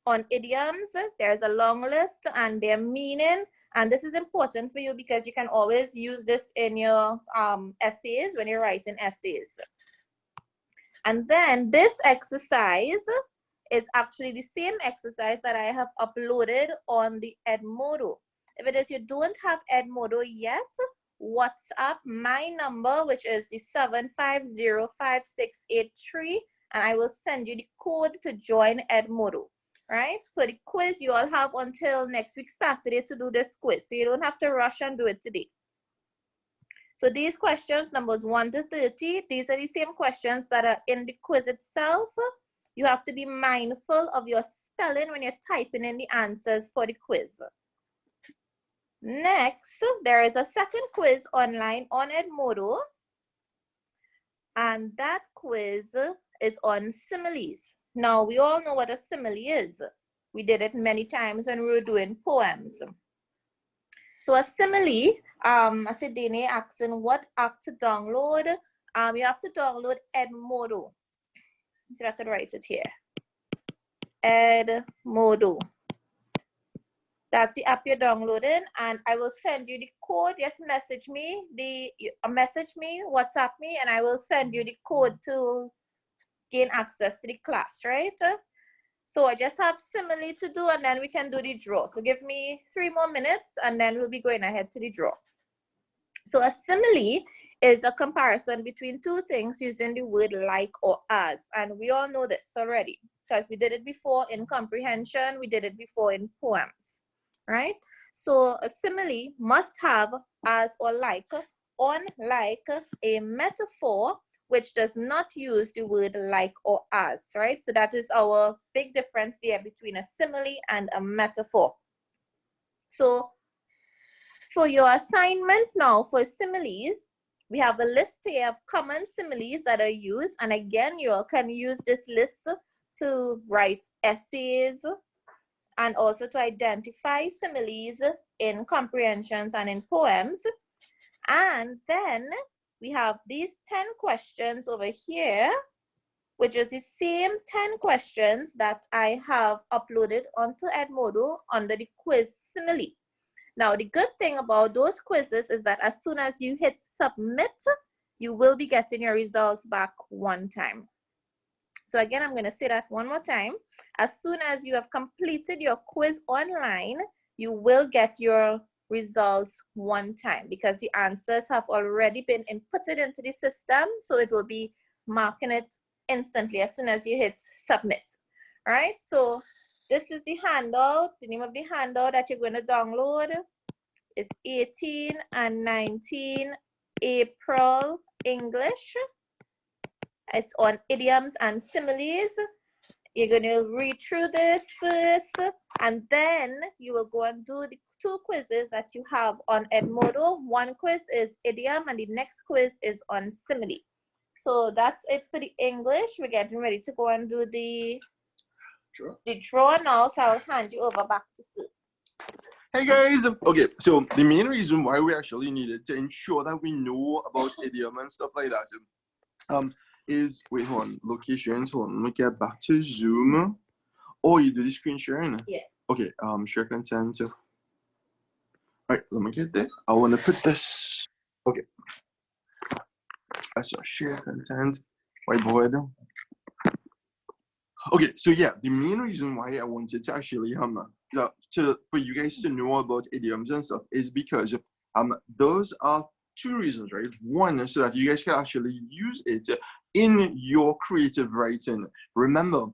on idioms. There's a long list and their meaning. And this is important for you because you can always use this in your essays when you're writing essays. And then this exercise is actually the same exercise that I have uploaded on the Edmodo. If it is you don't have Edmodo yet, WhatsApp my number, which is the 7505683, and I will send you the code to join Edmodo, right? So the quiz, you all have until next week Saturday to do this quiz, so you don't have to rush and do it today. So these questions, numbers 1 to 30, these are the same questions that are in the quiz itself. You have to be mindful of your spelling when you're typing in the answers for the quiz. Next, there is a second quiz online on Edmodo, and that quiz is on similes. Now, we all know what a simile is. We did it many times when we were doing poems. So a simile, I said Dane asking what app to download. You have to download Edmodo. Let's see if I could write it here. Edmodo. That's the app you're downloading, and I will send you the code. Just message me, WhatsApp me, and I will send you the code to gain access to the class, right? So I just have simile to do, and then we can do the draw. So give me 3 more minutes, and then we'll be going ahead to the draw. So a simile is a comparison between two things using the word like or as, and we all know this already because we did it before in comprehension, we did it before in poems, right? So a simile must have as or like, unlike a metaphor which does not use the word like or as, right? So that is our big difference there between a simile and a metaphor. So for your assignment now for similes, we have a list here of common similes that are used. And again, you all can use this list to write essays and also to identify similes in comprehensions and in poems. And then we have these 10 questions over here, which is the same 10 questions that I have uploaded onto Edmodo under the quiz simile. Now, the good thing about those quizzes is that as soon as you hit submit, you will be getting your results back one time. So again, I'm going to say that one more time. As soon as you have completed your quiz online, you will get your results one time because the answers have already been inputted into the system. So it will be marking it instantly as soon as you hit submit. All right. So this is the handout. The name of the handout that you're going to download is 18 and 19 April English. It's on idioms and similes. You're going to read through this first, and then you will go and do the 2 quizzes that you have on Edmodo. One quiz is idiom, and the next quiz is on simile. So that's it for the English. We're getting ready to go and do the draw now, so I'll hand you over back to Sue. Hey guys, okay, so the main reason why we actually needed to ensure that we know about idiom and stuff like that is, wait, hold on, locations, hold on, let me get back to Zoom. Oh, you do the screen sharing? Yeah. Okay, share content. All right, let me get there. I want to put this, okay. I saw share content, whiteboard. Okay, so yeah, the main reason why I wanted to actually for you guys to know about idioms and stuff is because those are 2 reasons, right? One, so that you guys can actually use it in your creative writing. Remember,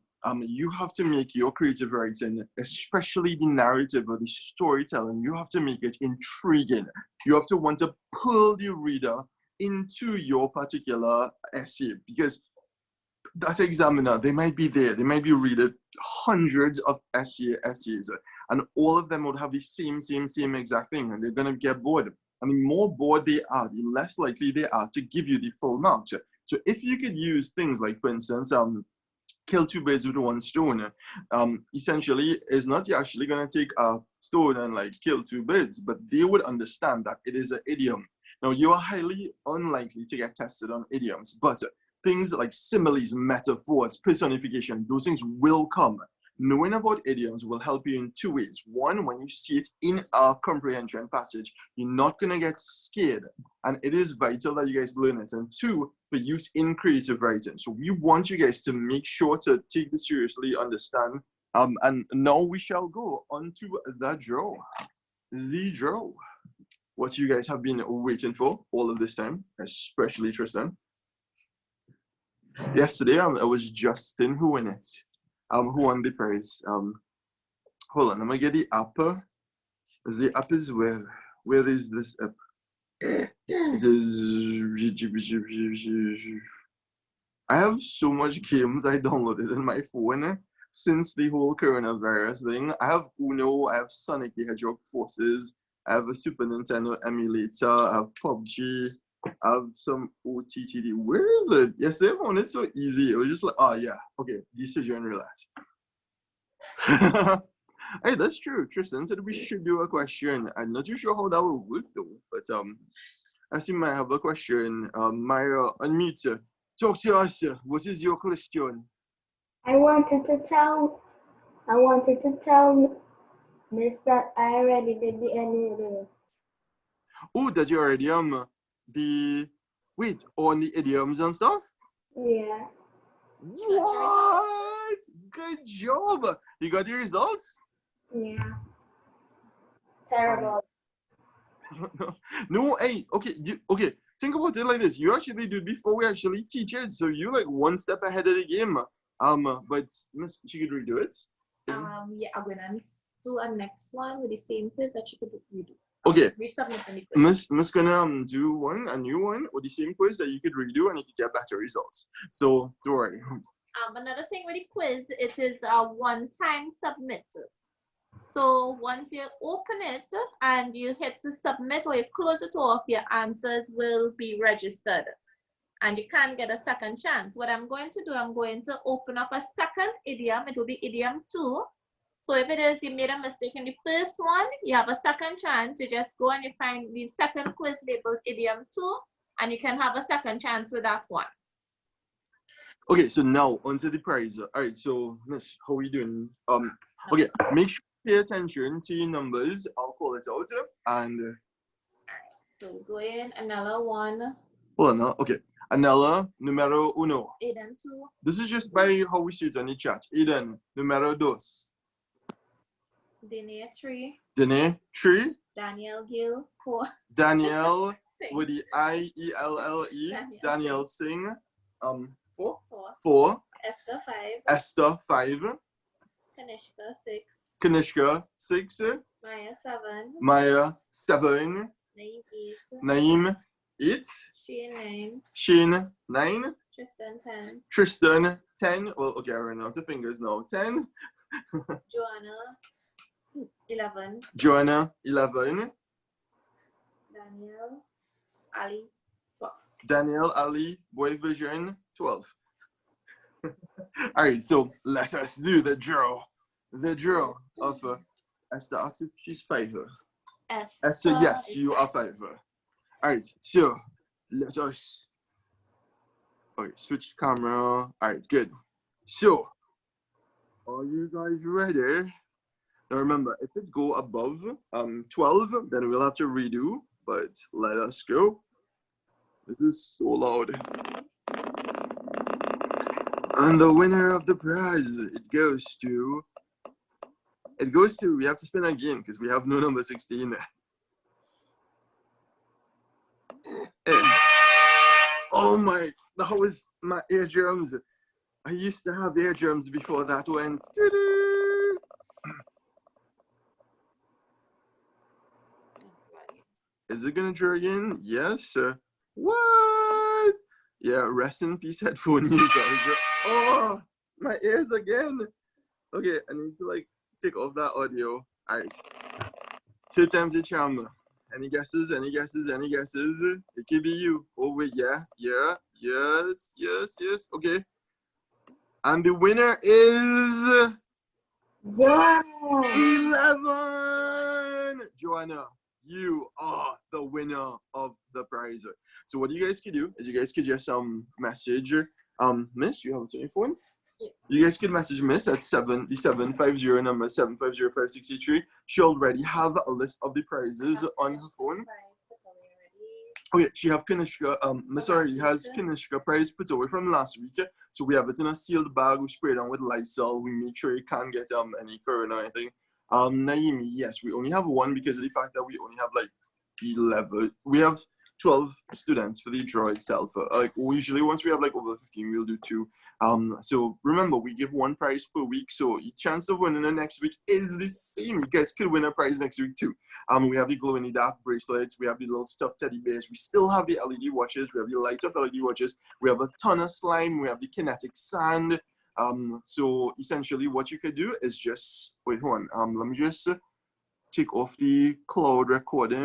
you have to make your creative writing, especially the narrative or the storytelling, you have to make it intriguing. You have to want to pull the reader into your particular essay, because that examiner, they might be there, they might be reading hundreds of essays, and all of them would have the same exact thing, and they're gonna get bored. And the more bored they are, the less likely they are to give you the full marks. So if you could use things like, for instance, kill 2 birds with 1 stone, essentially is not you're actually gonna take a stone and like kill 2 birds, but they would understand that it is an idiom. Now you are highly unlikely to get tested on idioms, but things like similes, metaphors, personification, those things will come. Knowing about idioms will help you in 2 ways. One, when you see it in a comprehension passage, you're not going to get scared. And it is vital that you guys learn it. And 2, for use in creative writing. So we want you guys to make sure to take this seriously, understand. And now we shall go on to the draw. The draw. What you guys have been waiting for all of this time, especially Tristan. Yesterday, it was Justin who won it. Who won the prize? Hold on, I'm gonna get the app. The app is where? Where is this app? It is. I have so much games I downloaded in my phone since the whole coronavirus thing. I have Uno, I have Sonic the Hedgehog Forces, I have a Super Nintendo emulator, I have PUBG. I have some OTTD. Where is it? Yesterday I found it so easy. It was just like, oh yeah, okay, decision relax. Hey, that's true. Tristan said we should do a question. I'm not too sure how that will work though, but I see might have a question. Myra, unmute. Talk to us. What is your question? I wanted to tell Miss, that I already did the NAD. Oh, did you already on the idioms and stuff? Yeah. What? Good job. You got your results? Yeah. Terrible. No, hey, okay, okay. Think about it like this. You actually do it before we actually teach it, so you're like one step ahead of the game. But Miss, she could redo it. Yeah, I'm gonna do a next one with the same quiz that she could redo. Okay. Resubmit any quiz. Miss gonna do a new one with the same quiz that you could redo and you could get better results. So don't worry. Another thing with the quiz, it is a one-time submit. So once you open it and you hit to submit or you close it off, your answers will be registered and you can't get a second chance. What I'm going to do, I'm going to open up a second idiom. It will be idiom 2. So if it is you made a mistake in the first one, you have a second chance. You just go and you find the second quiz labeled idiom 2 and you can have a second chance with that one. Okay, so now onto the prize. All right, so Miss, how are you doing? Okay, make sure you pay attention to your numbers. I'll call it out and. All right, so go in, Anella 1. Hold on, okay. Anella, numero uno. Aiden 2. This is just by how we see it on the chat. Aiden, numero dos. Danae 3. Danae, 3. Danielle Gill 4. Danielle Sing. with the I-E-L-L-E. Danielle Singh. 4. 4. Esther 5. Esther 5. Kanishka 6. Kanishka 6. Maya 7. Maya 7. Naeem 8. Naeem 8. Shane 9. Shane 9. Tristan 10. Tristan 10. Well, okay, I ran out of fingers now. 10. Joanna 11. Joanna 11. Danielle Ali 12. Danielle Ali Boy Vision 12. All right, so let us do the draw. The draw of Esther. She's 5. Esther, yes, you are 5. All right, so let us. Okay, switch camera. All right, good. So, are you guys ready? Now remember, if it go above 12, then we'll have to redo. But let us go. This is so loud. And the winner of the prize, it goes to, we have to spin again because we have no number 16. Hey. Oh my, that was my eardrums. I used to have eardrums before that went. Is it gonna draw again? Yes. What? Yeah, rest in peace headphone users. Oh, my ears again. Okay, I need to like take off that audio. Alright. 2 times the charm. Any guesses? Any guesses? Any guesses? It could be you. Oh wait, yeah, yes. Okay. And the winner is Yeah. 11. Joanna, you are the winner of the prize. So what you guys could do is you guys could just message Miss, you have it on your phone? Yeah. You guys could message Miss at 750 number 750563. She already have a list of the prizes on her phone. Okay, she have Kanishka, sorry, has Kanishka prize put away from last week. So we have it in a sealed bag, we spray it on with Lysol, we make sure you can't get any Caron or anything. Naimi, yes, we only have 1 because of the fact that we only have like 11. We have 12 students for the draw itself. Like usually once we have like over 15, we'll do 2. So remember, we give 1 prize per week, so your chance of winning the next week is the same. You guys could win a prize next week too. We have the glow in the dark bracelets, we have the little stuffed teddy bears, we still have the LED watches, we have the lights up LED watches, we have a ton of slime, we have the kinetic sand. So essentially what you could do is just wait, hold on. Let me just take off the cloud recording.